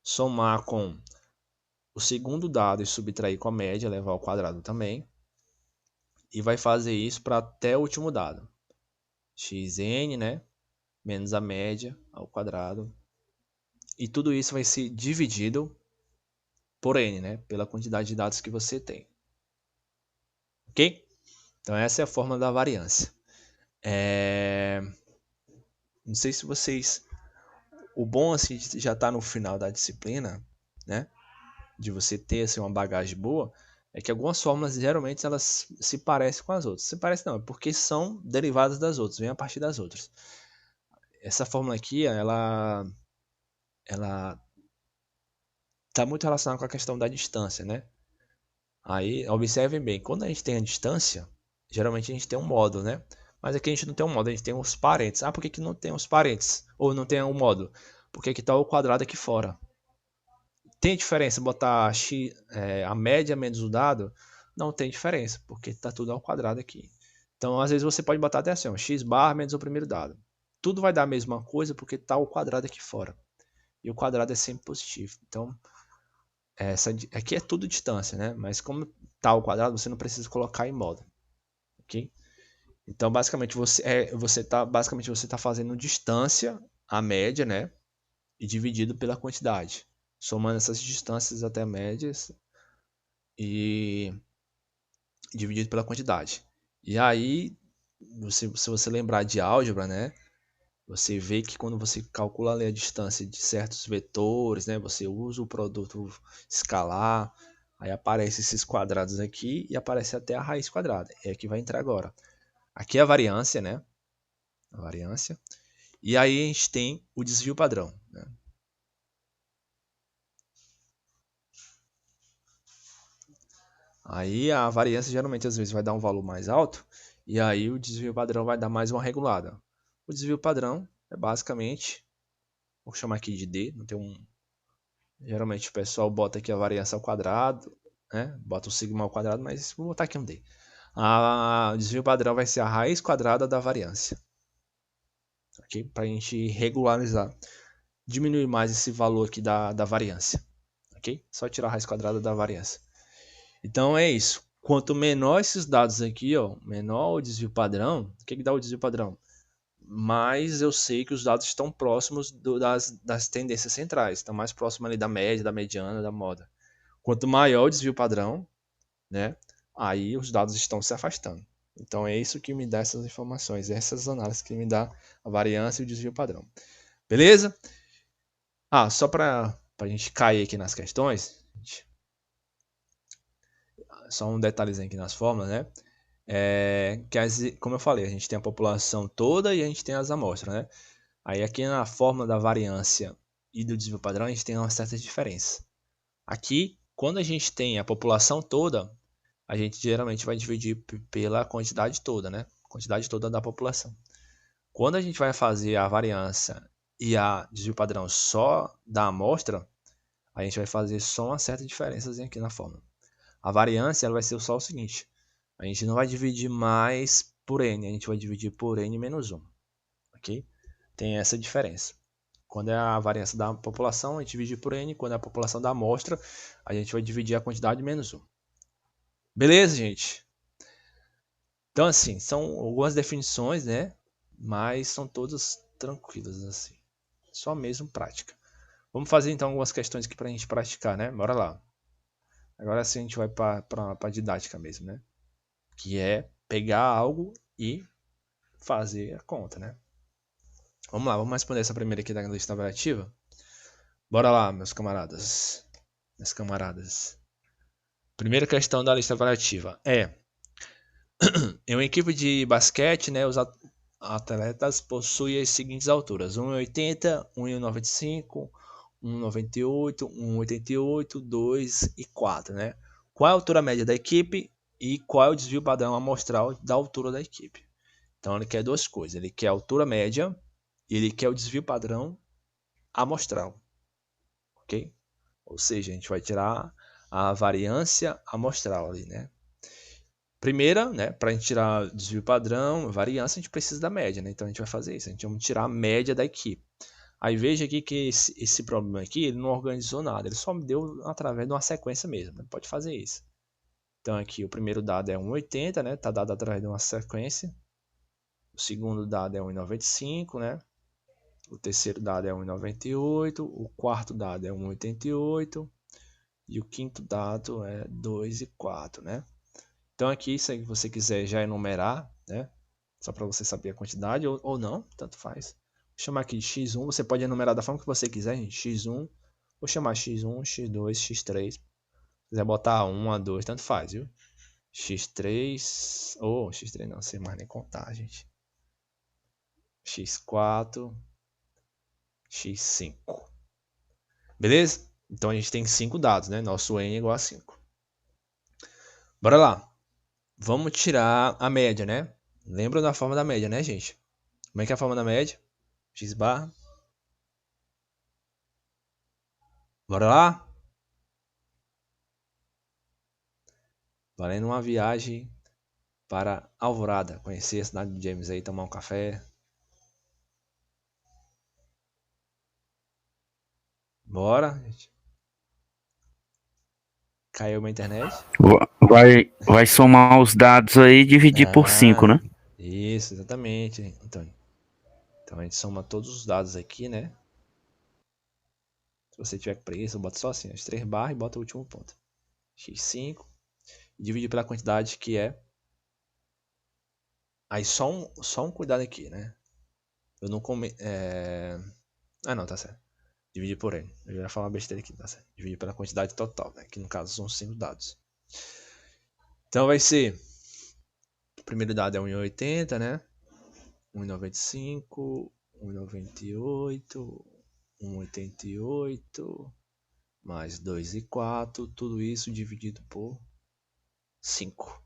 Speaker 1: Somar com o segundo dado e subtrair com a média, elevar ao quadrado também. E vai fazer isso para até o último dado. Xn, né? Menos a média ao quadrado. E tudo isso vai ser dividido por n, né? Pela quantidade de dados que você tem. Ok? Então essa é a fórmula da variância. Não sei se vocês... O bom assim de já tá no final da disciplina, né? De você ter assim, uma bagagem boa, é que algumas fórmulas geralmente elas se parecem com as outras. Se parecem não, é porque são derivadas das outras, vem a partir das outras. Essa fórmula aqui, ela está muito relacionada com a questão da distância, né? Aí, observem bem, quando a gente tem a distância, geralmente a gente tem um módulo, né? Mas aqui a gente não tem um módulo, a gente tem os parentes. Ah, por que não tem os parentes? Ou não tem um módulo? Porque aqui está o quadrado aqui fora. Tem diferença botar a média menos o dado? Não tem diferença, porque está tudo ao quadrado aqui. Então, às vezes você pode botar até assim, ó, x bar menos o primeiro dado. Tudo vai dar a mesma coisa porque está o quadrado aqui fora. E o quadrado é sempre positivo. Então, aqui é tudo distância, né? Mas como está o quadrado, você não precisa colocar em modo. Ok? Então, basicamente, você tá fazendo distância, a média, né? E dividido pela quantidade. Somando essas distâncias até médias e dividido pela quantidade. E aí, se você lembrar de álgebra, né? Você vê que quando você calcula ali a distância de certos vetores, né? Você usa o produto escalar, aí aparece esses quadrados aqui e aparece até a raiz quadrada. É que vai entrar agora. Aqui é a variância, né? A variância. E aí a gente tem o desvio padrão, né? Aí a variância geralmente às vezes vai dar um valor mais alto e aí o desvio padrão vai dar mais uma regulada. O desvio padrão é basicamente, vou chamar aqui de D, não tem um. Geralmente o pessoal bota aqui a variância ao quadrado, né? Bota o sigma ao quadrado, mas vou botar aqui um D. O desvio padrão vai ser a raiz quadrada da variância. Ok? Para a gente regularizar. Diminuir mais esse valor aqui da variância. Ok? Só tirar a raiz quadrada da variância. Então é isso. Quanto menor esses dados aqui, ó, menor o desvio padrão, o que dá o desvio padrão? Mais eu sei que os dados estão próximos das tendências centrais, estão mais próximos ali da média, da mediana, da moda. Quanto maior o desvio padrão, né, aí os dados estão se afastando. Então é isso que me dá essas informações, essas análises que me dá a variância e o desvio padrão. Beleza? Só para a gente cair aqui nas questões, só um detalhezinho aqui nas fórmulas, né? Como eu falei, a gente tem a população toda e a gente tem as amostras, né? Aí aqui na fórmula da variância e do desvio padrão, a gente tem uma certa diferença. Aqui, quando a gente tem a população toda, a gente geralmente vai dividir pela quantidade toda, né? Quantidade toda da população. Quando a gente vai fazer a variância e a desvio padrão só da amostra, a gente vai fazer só uma certa diferença aqui na fórmula. A variância ela vai ser só o seguinte: a gente não vai dividir mais por n, a gente vai dividir por n menos 1. Ok? Tem essa diferença. Quando é a variância da população, a gente divide por n. Quando é a população da amostra, a gente vai dividir a quantidade menos 1. Beleza, gente? Então, assim, são algumas definições, né? Mas são todas tranquilas, assim. Só mesmo prática. Vamos fazer, então, algumas questões aqui para a gente praticar, né? Bora lá. Agora sim a gente vai para a didática mesmo, né? Que é pegar algo e fazer a conta, né? Vamos lá, vamos responder essa primeira aqui da lista avaliativa. Bora lá, meus camaradas. Minhas camaradas. Primeira questão da lista avaliativa é: em uma equipe de basquete, né, os atletas possuem as seguintes alturas: 1,80, 1,95, 1,98, 1,88, 2 e 4, né? Qual é a altura média da equipe e qual é o desvio padrão amostral da altura da equipe? Então ele quer duas coisas: ele quer a altura média e ele quer o desvio padrão amostral, ok? Ou seja, a gente vai tirar a variância amostral ali, né? Primeira, né, para a gente tirar desvio padrão, variância, a gente precisa da média, né? Então a gente vai fazer isso, a gente vai tirar a média da equipe. Aí veja aqui que esse problema aqui, ele não organizou nada, ele só me deu através de uma sequência mesmo, né? Pode fazer isso. Então aqui o primeiro dado é 1,80, né? Tá dado através de uma sequência. O segundo dado é 1,95, né? O terceiro dado é 1,98, o quarto dado é 1,88 e o quinto dado é 2 e 4, né? Então aqui, se você quiser já enumerar, né? Só para você saber a quantidade ou não, tanto faz. Vou chamar aqui de x1, você pode enumerar da forma que você quiser, gente. x1, vou chamar x1, x2, x3. Se quiser botar 1, a 2, tanto faz, viu? x3, x3 não sei mais nem contar, gente. x4, x5. Beleza? Então a gente tem 5 dados, né? Nosso n é igual a 5. Bora lá. Vamos tirar a média, né? Lembra da forma da média, né, gente? Como é que é a forma da média? X barra. Bora lá? Valendo uma viagem para Alvorada. Conhecer a cidade de James aí, tomar um café. Bora, gente. Caiu minha internet.
Speaker 3: Vai somar os dados aí e dividir por 5, né?
Speaker 1: Isso, exatamente, Antônio. Então a gente soma todos os dados aqui, né? Se você tiver preguiça, bota só assim, as 3 barras e bota o último ponto. x5 e divide pela quantidade que é. Aí só um cuidado aqui, né? Eu não come... não, tá certo. Dividir por n. Eu ia falar uma besteira aqui, tá certo? Dividir pela quantidade total, né? Que no caso são 5 dados. Então vai ser... O primeiro dado é 1,80, né? 1,95, 1,98, 1,88, mais 2 e 4. Tudo isso dividido por 5.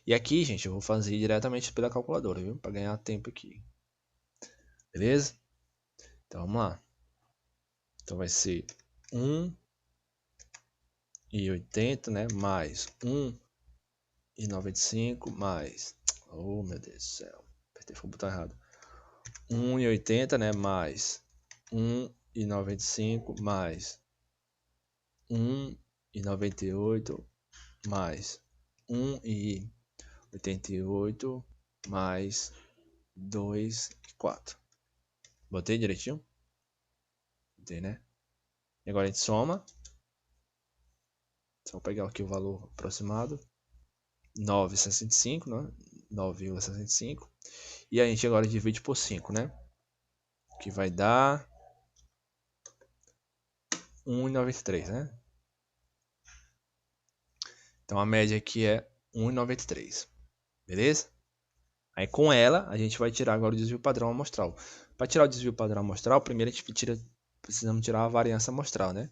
Speaker 1: E aqui, gente, eu vou fazer diretamente pela calculadora, viu? Para ganhar tempo aqui. Beleza? Então vamos lá. Então vai ser 1,80, né? Mais 1,95 mais... Oh, meu Deus do céu. Apertei o botão errado. 1,80, né? Mais 1,95 mais 1,98 mais 1,88 mais 2,4. Botei direitinho? Botei, né? E agora a gente soma. Só pegar aqui o valor aproximado. 9,65, né? 9,65. E a gente agora divide por 5, né? Que vai dar 1,93, né? Então a média aqui é 1,93. Beleza? Aí com ela, a gente vai tirar agora o desvio padrão amostral. Para tirar o desvio padrão amostral, primeiro a gente precisamos tirar a variância amostral, né?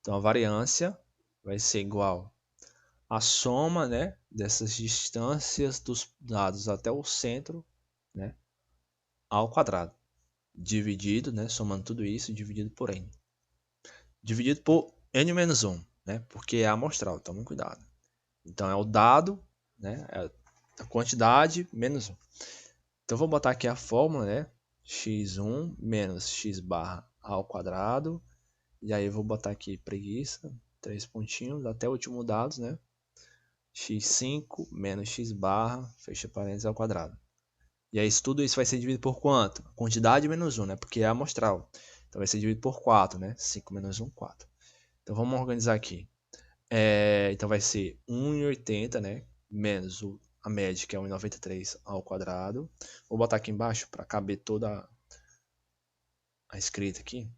Speaker 1: Então a variância vai ser igual à soma, né, dessas distâncias dos dados até o centro, né, ao quadrado. Dividido, né, somando tudo isso, dividido por n. Dividido por n-1, né, porque é amostral, tome cuidado. Então é o dado, né, é a quantidade menos 1. Então vou botar aqui a fórmula, né, x1 menos x barra ao quadrado. E aí eu vou botar aqui preguiça, 3 pontinhos, até o último dados, né, x5 menos x barra, fecha parênteses ao quadrado. E aí tudo isso vai ser dividido por quanto? Quantidade menos 1, né? Porque é amostral. Então vai ser dividido por 4, né? 5 menos 1, 4. Então vamos organizar aqui. Então vai ser 1,80, né? Menos a média, que é 1,93 ao quadrado. Vou botar aqui embaixo para caber toda a escrita aqui.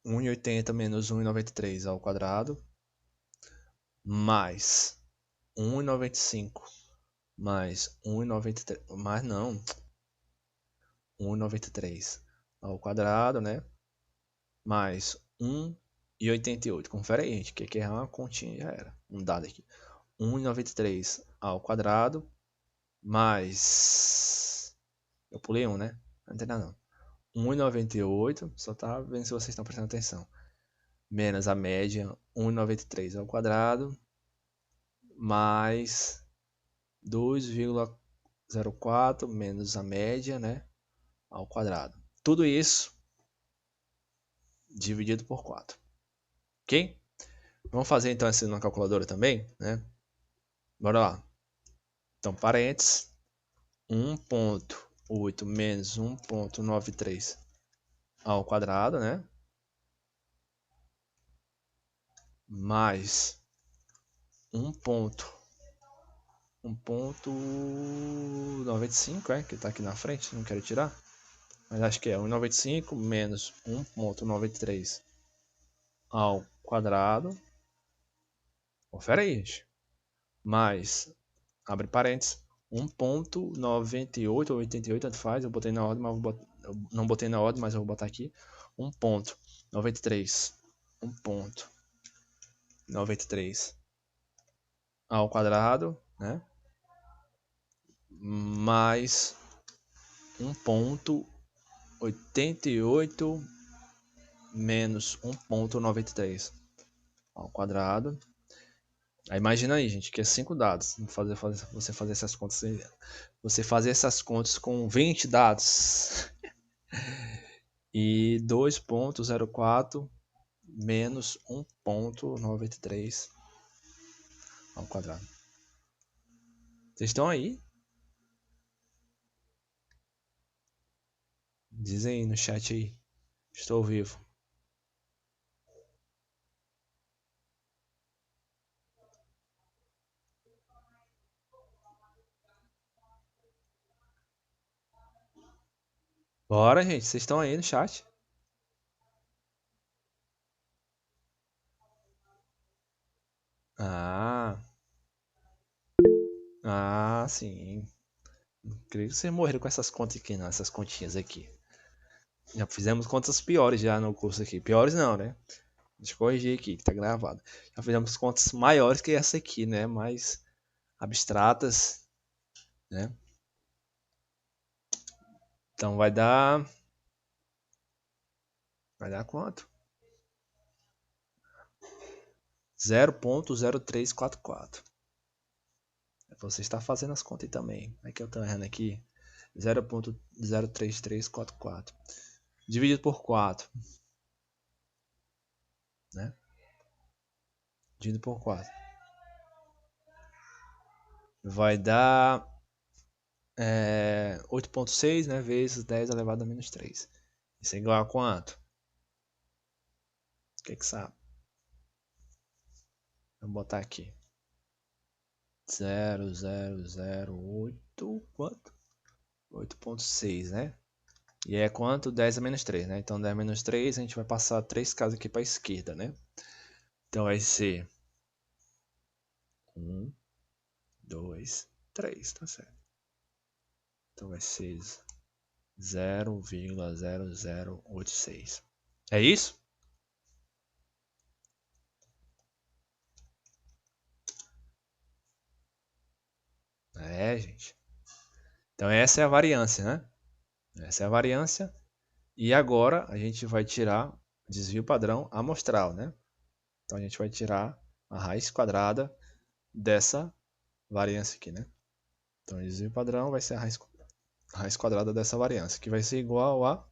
Speaker 1: 1,80 menos 1,93 ao quadrado. Mais 1,95 mais 1,93. Mais não. 1,93 ao quadrado, né? Mais 1,88. Confere aí, gente, que aqui é uma continha, já era. Um dado aqui. 1,93 ao quadrado, mais... Eu pulei 1, né? Não tem nada não. 1,98, só tá vendo se vocês estão prestando atenção. Menos a média, 1,93 ao quadrado, mais 2,04 menos a média, né? Ao quadrado. Tudo isso dividido por 4. Ok? Vamos fazer então isso na calculadora também, né? Bora lá. Então, parênteses, 1,8 menos 1,93 ao quadrado, né? Mais 1,95, que tá aqui na frente, não quero tirar. Mas acho que é 1,95 menos 1,93 ao quadrado. Confere aí, gente. Mais, abre parênteses, 1,98 ou 88, tanto faz. Eu botei na ordem, mas eu não botei na ordem, mas eu vou botar aqui. 1,93. 1,93 ao quadrado, né? Mais 1,88 menos 1,93 ao quadrado. Aí imagina aí, gente, que é 5 dados. Você fazer essas contas. Você fazer essas contas com 20 dados. E 2,04 menos 1,93 ao quadrado. Vocês estão aí? Dizem aí no chat aí. Estou vivo. Bora, gente. Vocês estão aí no chat? Ah. Ah, sim. Creio que vocês morreram com essas contas aqui, não. Essas continhas aqui. Já fizemos contas piores já no curso aqui. Piores não, né? Deixa eu corrigir aqui, que tá gravado. Já fizemos contas maiores que essa aqui, né? Mais abstratas, né? Então vai dar... Vai dar quanto? 0,0344. Você está fazendo as contas aí também. Como é que eu estou errando aqui? 0,03344. Dividido por 4. Né? Dividido por 4. Vai dar 8,6, né? Vezes 10 elevado a menos 3. Isso é igual a quanto? O que sabe? Vou botar aqui. 0,008. Quanto? 8,6, né? E é quanto? 10 a menos 3, né? Então 10 a menos 3, a gente vai passar 3 casas aqui para a esquerda, né? Então vai ser 1, 2, 3, tá certo. Então vai ser 0,0086. É isso? É, gente. Então essa é a variância, né? Essa é a variância. E agora a gente vai tirar desvio padrão amostral, né? Então a gente vai tirar a raiz quadrada dessa variância aqui, né? Então o desvio padrão vai ser a raiz quadrada dessa variância, que vai ser igual a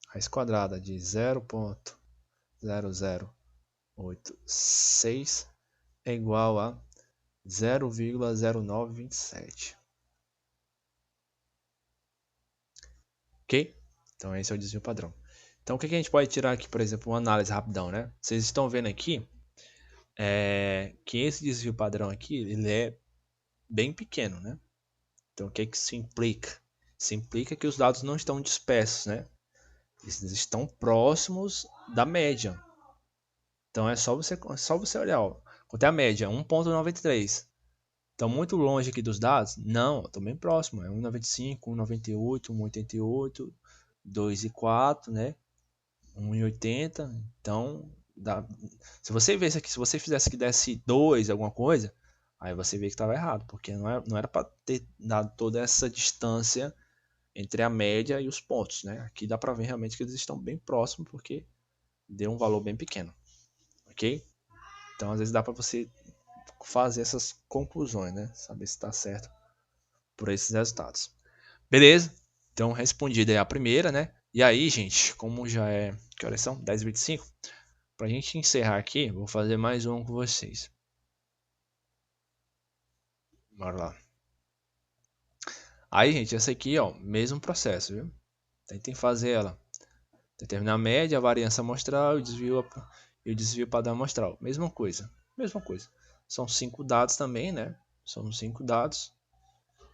Speaker 1: raiz quadrada de 0,0086 é igual a 0,0927. Ok? Então esse é o desvio padrão. Então o que a gente pode tirar aqui, por exemplo, uma análise rapidão, né? Vocês estão vendo aqui que esse desvio padrão aqui, ele é bem pequeno, né? Então o que isso implica? Isso implica que os dados não estão dispersos, né? Eles estão próximos da média. Então é só você olhar, ó. Quanto é a média? 1,93. Estão muito longe aqui dos dados? Não, estão bem próximo. É 1,95, 1,98, 1,88, 2,4, né? 1,80. Então, se você vê isso aqui, se você fizesse que desse 2 alguma coisa, aí você vê que estava errado, porque não era para ter dado toda essa distância entre a média e os pontos, né? Aqui dá para ver realmente que eles estão bem próximos, porque deu um valor bem pequeno, ok? Então, às vezes dá para você fazer essas conclusões, né? Saber se está certo por esses resultados. Beleza? Então, respondida é a primeira, né? E aí, gente, como já é... Que horas são? 10h25. Para a gente encerrar aqui, vou fazer mais um com vocês. Bora lá. Aí, gente, essa aqui, ó, mesmo processo, viu? Tentem fazer ela. Determinar a média, a variância amostral e o desvio padrão amostral. Mesma coisa. Mesma coisa. São 5 dados também, né? São 5 dados.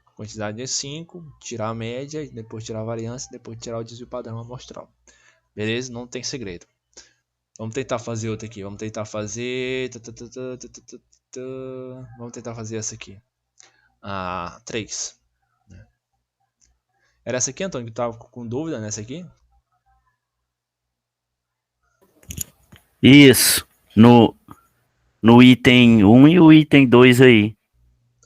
Speaker 1: A quantidade é 5. Tirar a média, depois tirar a variância, depois tirar o desvio padrão amostral. Beleza? Não tem segredo. Vamos tentar fazer outra aqui. Vamos tentar fazer... Vamos tentar fazer essa aqui. 3. Era essa aqui, Antônio, que tava com dúvida nessa aqui?
Speaker 3: Isso. No item 1 e o item 2 aí.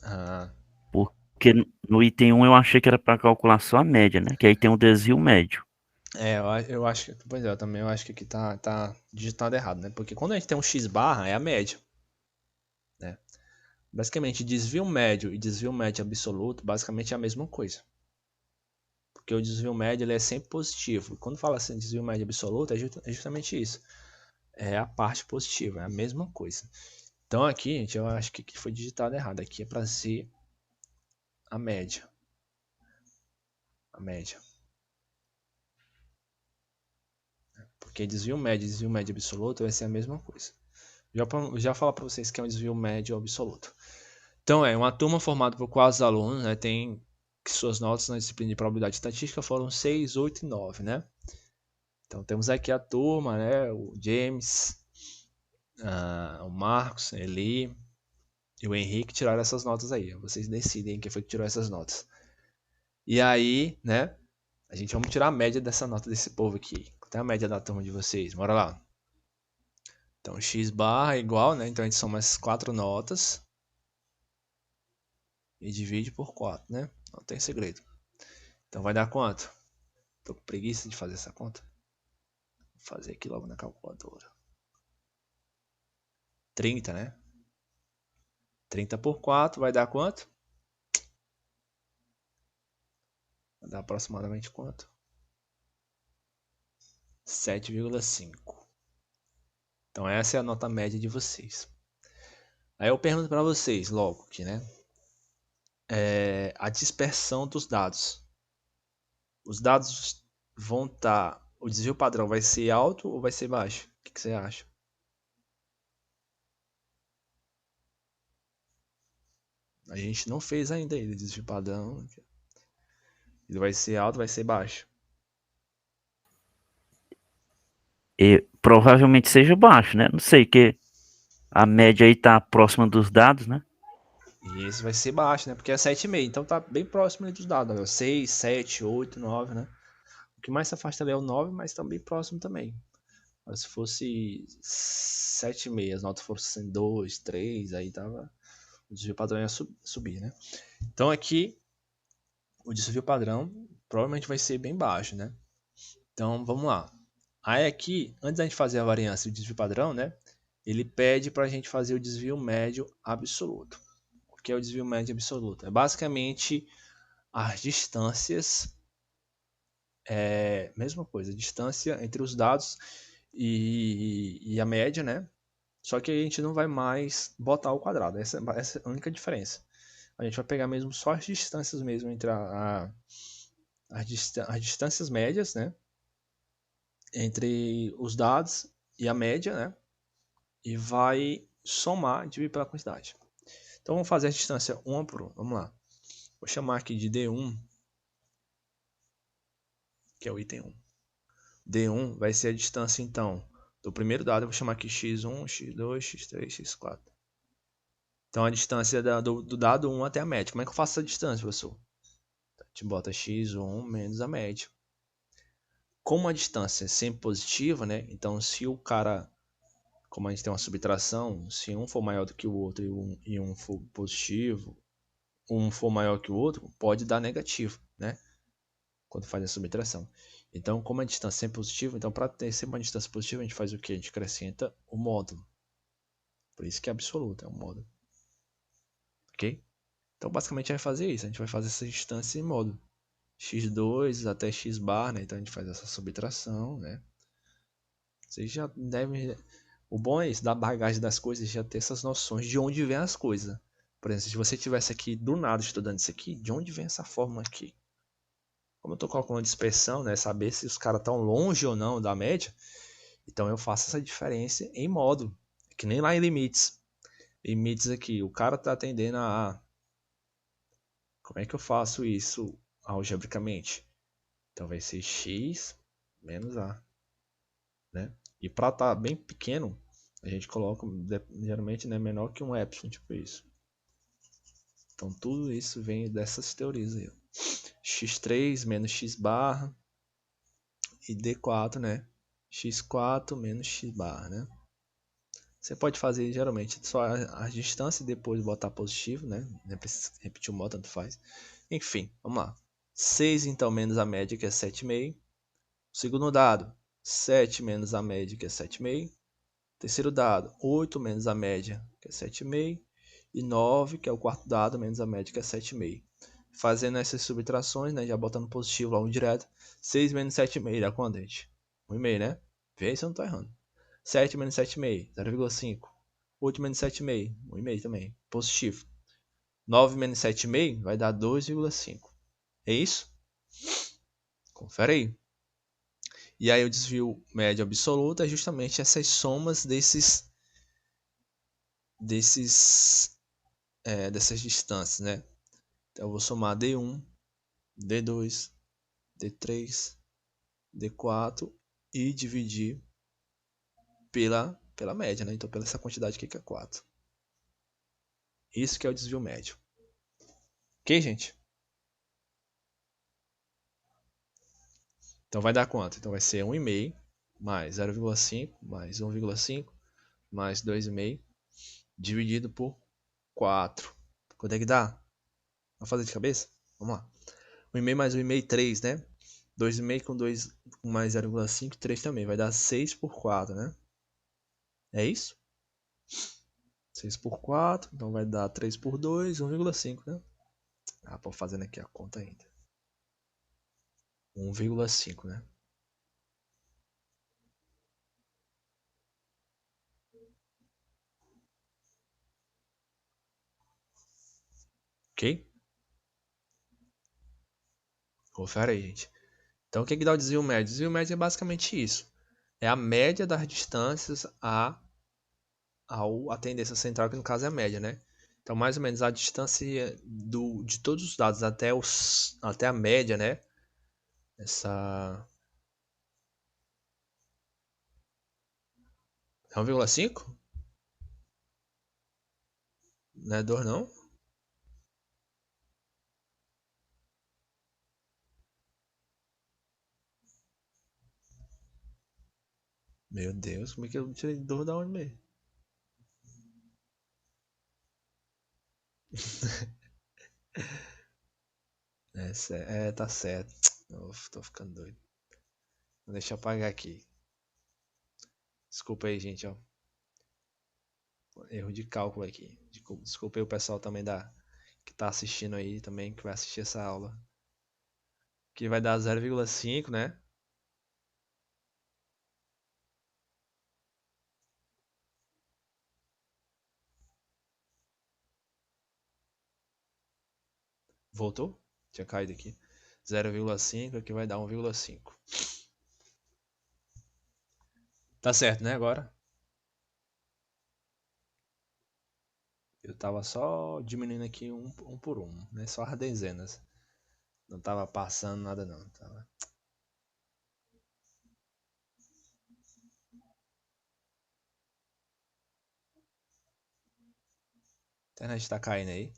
Speaker 1: Ah,
Speaker 3: Porque no item 1 eu achei que era para calcular só a média, né? Que aí tem um desvio médio.
Speaker 1: eu acho que... Pois é, eu também acho que aqui tá digitado errado, né? Porque quando a gente tem um x barra, é a média, né? Basicamente, desvio médio e desvio médio absoluto, basicamente é a mesma coisa. Porque o desvio médio ele é sempre positivo. Quando fala assim, desvio médio absoluto, é justamente isso. É a parte positiva, é a mesma coisa. Então aqui, gente, eu acho que foi digitado errado. Aqui é para ser a média. A média. Porque desvio médio e desvio médio absoluto vai ser a mesma coisa. Já falar para vocês que é um desvio médio absoluto. Então é uma turma formada por 4 alunos, né? Tem que suas notas na disciplina de probabilidade estatística foram 6, 8 e 9, né? Então temos aqui a turma, né? O James, o Marcos, a Eli e o Henrique tiraram essas notas aí. Vocês decidem quem foi que tirou essas notas. E aí, né? A gente vamos tirar a média dessa nota desse povo aqui. Qual é a média da turma de vocês? Bora lá. Então x barra é igual, né? Então a gente soma essas 4 notas e divide por 4, né? Não tem segredo. Então vai dar quanto? Tô com preguiça de fazer essa conta. Vou fazer aqui logo na calculadora. 30, né? 30 por 4 vai dar quanto? Vai dar aproximadamente quanto? 7,5. Então essa é a nota média de vocês. Aí eu pergunto para vocês logo aqui, né? A dispersão dos dados. Os dados vão estar... O desvio padrão vai ser alto ou vai ser baixo? O que você acha? A gente não fez ainda ele, desvio padrão. Ele vai ser alto, vai ser baixo.
Speaker 3: E provavelmente seja baixo, né? Não sei, que a média aí tá próxima dos dados, né?
Speaker 1: E esse vai ser baixo, né? Porque é 7,5. Então tá bem próximo dos dados. Ó. 6, 7, 8, 9, né? O que mais se afasta ali é o 9, mas tá bem próximo também. Mas se fosse 7,5, as notas fossem 2, 3, aí tava... O desvio padrão ia subir, né? Então aqui, o desvio padrão provavelmente vai ser bem baixo, né? Então vamos lá. Aí aqui, antes da gente fazer a variância e o desvio padrão, né? Ele pede para a gente fazer o desvio médio absoluto. O que é o desvio médio absoluto? É basicamente as distâncias, mesma coisa, distância entre os dados e a média, né? Só que a gente não vai mais botar o quadrado, essa é a única diferença. A gente vai pegar mesmo só as distâncias mesmo entre as distâncias médias, né? Entre os dados e a média, né? E vai somar e dividir pela quantidade. Então vamos fazer a distância 1 por 1. Vamos lá. Vou chamar aqui de D1, que é o item 1. D1 vai ser a distância, então, do primeiro dado. Eu vou chamar aqui x1, x2, x3, x4. Então a distância do dado 1 até a média. Como é que eu faço essa distância, professor? A gente bota x1 menos a média. Como a distância é sempre positiva, né? Então se o cara, como a gente tem uma subtração, se um for maior do que o outro e um for positivo, um for maior que o outro, pode dar negativo, né? Quando faz a subtração. Então, como a distância é sempre positiva, então para ter sempre uma distância positiva, a gente faz o que? A gente acrescenta o módulo. Por isso que é absoluto, é um módulo. Ok? Então, basicamente, a gente vai fazer isso. A gente vai fazer essa distância em módulo. x2 até x bar, né? Então, a gente faz essa subtração, né? Vocês já devem... O bom é isso, da bagagem das coisas, já ter essas noções de onde vem as coisas. Por exemplo, se você tivesse aqui do nada estudando isso aqui, de onde vem essa fórmula aqui? Como eu estou calculando dispersão, né? Saber se os caras estão longe ou não da média. Então eu faço essa diferença em módulo. Que nem lá em limites. Limites aqui, o cara está atendendo a A. Como é que eu faço isso algebricamente? Então vai ser x menos A. Né? E para estar bem pequeno, a gente coloca geralmente, né, menor que um epsilon, tipo isso. Então tudo isso vem dessas teorias aí. x3 menos x barra e d4, né? x4 menos x barra, né? Você pode fazer geralmente só a distância e depois botar positivo, né? Não precisa repetir o modo, tanto faz. Enfim, vamos lá. 6 então menos a média, que é 7,5. Segundo dado, 7 menos a média, que é 7,5. Terceiro dado, 8 menos a média, que é 7,5. E 9, que é o quarto dado, menos a média, que é 7,5. Fazendo essas subtrações, né? Já botando positivo lá um direto. 6 menos 7,5 dá quanto, gente? 1,5, né? Vê se eu não tô errando. 7 menos 7,5, 0,5. 8 menos 7,5, 1,5 também. Positivo. 9 menos 7,5 vai dar 2,5. É isso? Confere aí. E aí o desvio médio absoluto é justamente essas somas dessas distâncias, né? Então eu vou somar D1, D2, D3, D4 e dividir pela média, né? Então pela essa quantidade aqui que é 4. Isso que é o desvio médio. Ok, gente? Então vai dar quanto? Então vai ser 1,5 mais 0,5 mais 1,5 mais 2,5 dividido por 4. Quanto é que dá? Vamos fazer de cabeça? Vamos lá. 1,5 mais 1,5, 3, né? 2,5 com 2 com mais 0,5, 3 também. Vai dar 6 por 4, né? É isso? 6 por 4, então vai dar 3 por 2, 1,5, né? Ah, tô fazendo aqui a conta ainda. 1,5, né? Ok? Confere aí, gente. Então, o que dá o desvio médio? O desvio médio é basicamente isso. É a média das distâncias a tendência central, que no caso é a média, né? Então, mais ou menos a distância de todos os dados até a média, né? Essa... É 1,5? Não é 2, não? Meu Deus, como é que eu tirei 2 da onde mesmo? Tá certo. Uf, tô ficando doido. Deixa eu apagar aqui. Desculpa aí, gente, ó. Erro de cálculo aqui. Desculpa aí o pessoal também que tá assistindo aí também, que vai assistir essa aula. Que vai dar 0,5, né? Voltou? Tinha caído aqui. 0,5 aqui vai dar 1,5. Tá certo, né, agora? Eu tava só diminuindo aqui um por um, né? Só as dezenas. Não tava passando nada não. Tava... A internet tá caindo aí.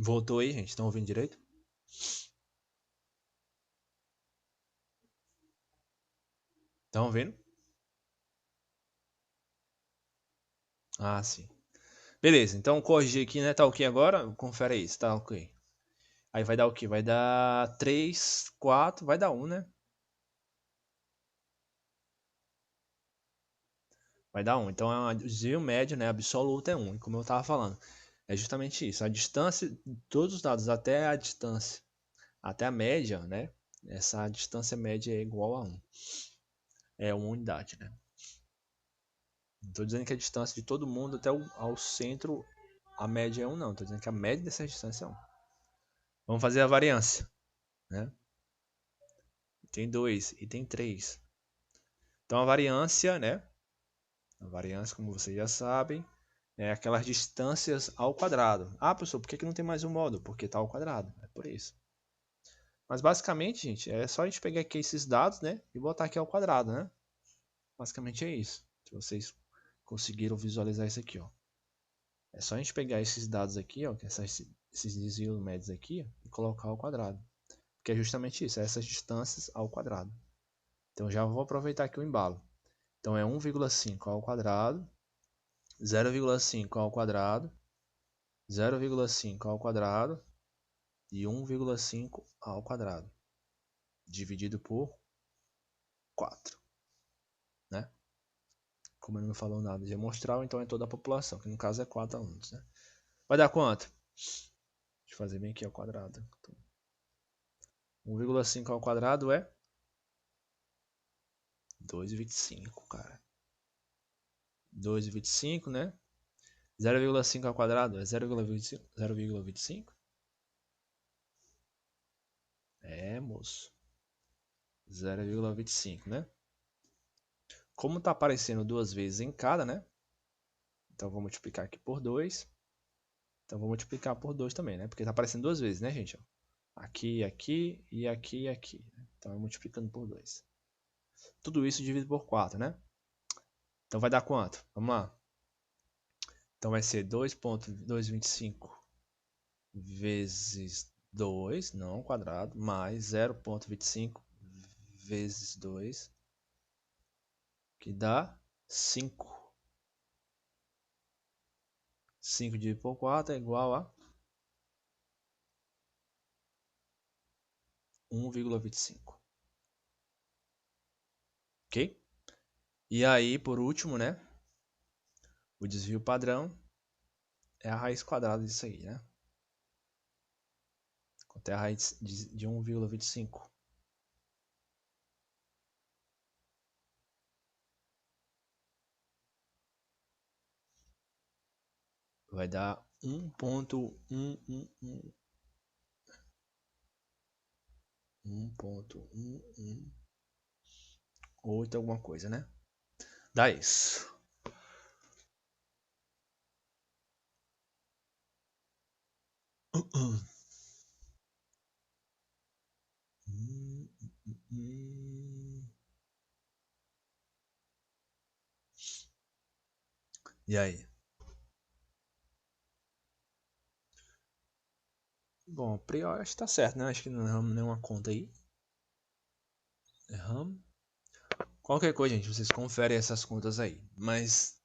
Speaker 1: Voltou aí, gente? Estão ouvindo direito? Estão ouvindo? Ah, sim. Beleza, então corrigir aqui, né? Tá ok agora? Confere aí se tá ok. Aí vai dar o quê? Vai dar 3, 4, vai dar 1, né? Vai dar 1. Então o desvio médio, né, absoluto é 1. E como eu estava falando, é justamente isso. A distância, todos os dados até a distância, até a média, né? Essa distância média é igual a 1. É uma unidade, né? Não estou dizendo que a distância de todo mundo até ao centro, a média é 1, não. Estou dizendo que a média dessa distância é 1. Vamos fazer a variância, né? Tem 2 e tem 3. Então a variância, né? A variância, como vocês já sabem, é aquelas distâncias ao quadrado. Ah, professor, por que não tem mais um módulo? Porque está ao quadrado. É por isso. Mas basicamente, gente, é só a gente pegar aqui esses dados, né? E botar aqui ao quadrado, né? Basicamente é isso. Se vocês conseguiram visualizar isso aqui, ó. É só a gente pegar esses dados aqui, ó, esses desvios médios aqui, ó, e colocar ao quadrado. Que é justamente isso, é essas distâncias ao quadrado. Então já vou aproveitar aqui o embalo. Então é 1,5 ao quadrado, 0,5 ao quadrado, 0,5 ao quadrado e 1,5 ao quadrado, dividido por 4, né? Como ele não falou nada de amostral, então é toda a população, que no caso é 4 alunos, né? Vai dar quanto? Deixa eu fazer bem aqui ao quadrado. 1,5 ao quadrado é 2,25, cara. 2,25, né? 0,5 ao quadrado é 0,25. 0,25? É, moço. 0,25, né? Como tá aparecendo duas vezes em cada, né? Então vou multiplicar aqui por 2. Então vou multiplicar por 2 também, né? Porque tá aparecendo duas vezes, né, gente? Aqui, aqui e aqui e aqui. Então eu multiplicando por 2. Tudo isso dividido por 4, né? Então vai dar quanto? Vamos lá. Então vai ser 2,225 vezes 2, não quadrado, mais 0,25 vezes 2, que dá 5. 5 dividido por 4 é igual a 1,25. Ok? E aí, por último, né? O desvio padrão é a raiz quadrada disso aí, né? Quanto é a raiz de 1,25? Vai dar 1.118 alguma coisa, né? Dá isso. E aí? Bom, a priori acho que tá certo, né? Acho que não erramos nenhuma conta aí. Erramos. Qualquer coisa, gente, vocês conferem essas contas aí. Mas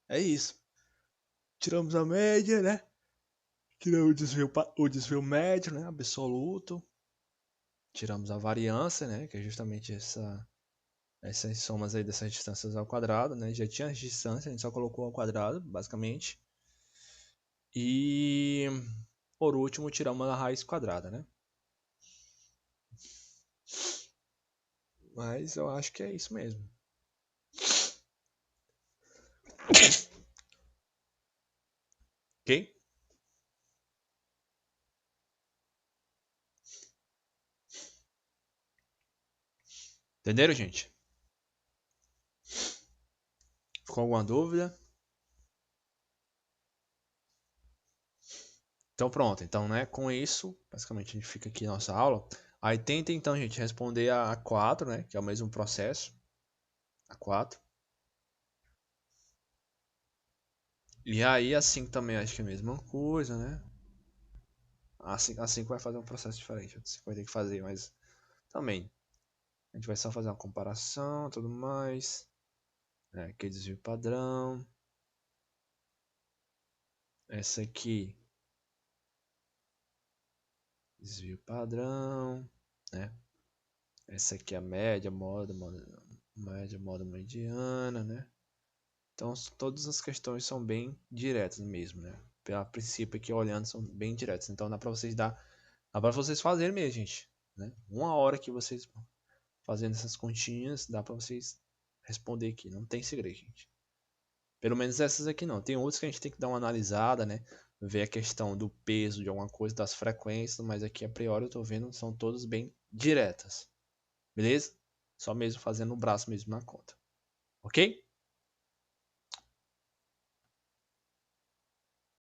Speaker 1: é isso. Tiramos a média, né? Tiramos o desvio médio, né? Absoluto. Tiramos a variância, né? Que é justamente essas somas aí dessas distâncias ao quadrado, né? Já tinha as distâncias, a gente só colocou ao quadrado, basicamente. E por último, tiramos a raiz quadrada, né? Mas eu acho que é isso mesmo. Ok? Entenderam, gente? Ficou alguma dúvida? Então pronto, então né, com isso, basicamente a gente fica aqui na nossa aula. Aí tenta então, gente, responder a 4, né, que é o mesmo processo, a 4. E aí a 5 também acho que é a mesma coisa, né? A 5 vai fazer um processo diferente, a 5 vai ter que fazer, mas também a gente vai só fazer uma comparação, tudo mais, né, aqui desvio padrão. Essa aqui, desvio padrão, né? Essa aqui é a média, média, moda mediana, né? Então, todas as questões são bem diretas mesmo, né? Pelo princípio aqui, olhando, são bem diretas. Então, dá para vocês fazerem mesmo, gente, né? Uma hora que vocês fazendo essas continhas, dá para vocês responder aqui. Não tem segredo, gente. Pelo menos essas aqui não. Tem outras que a gente tem que dar uma analisada, né? Ver a questão do peso de alguma coisa, das frequências, mas aqui a priori eu tô vendo são todas bem diretas. Beleza? Só mesmo fazendo o braço mesmo na conta. Ok?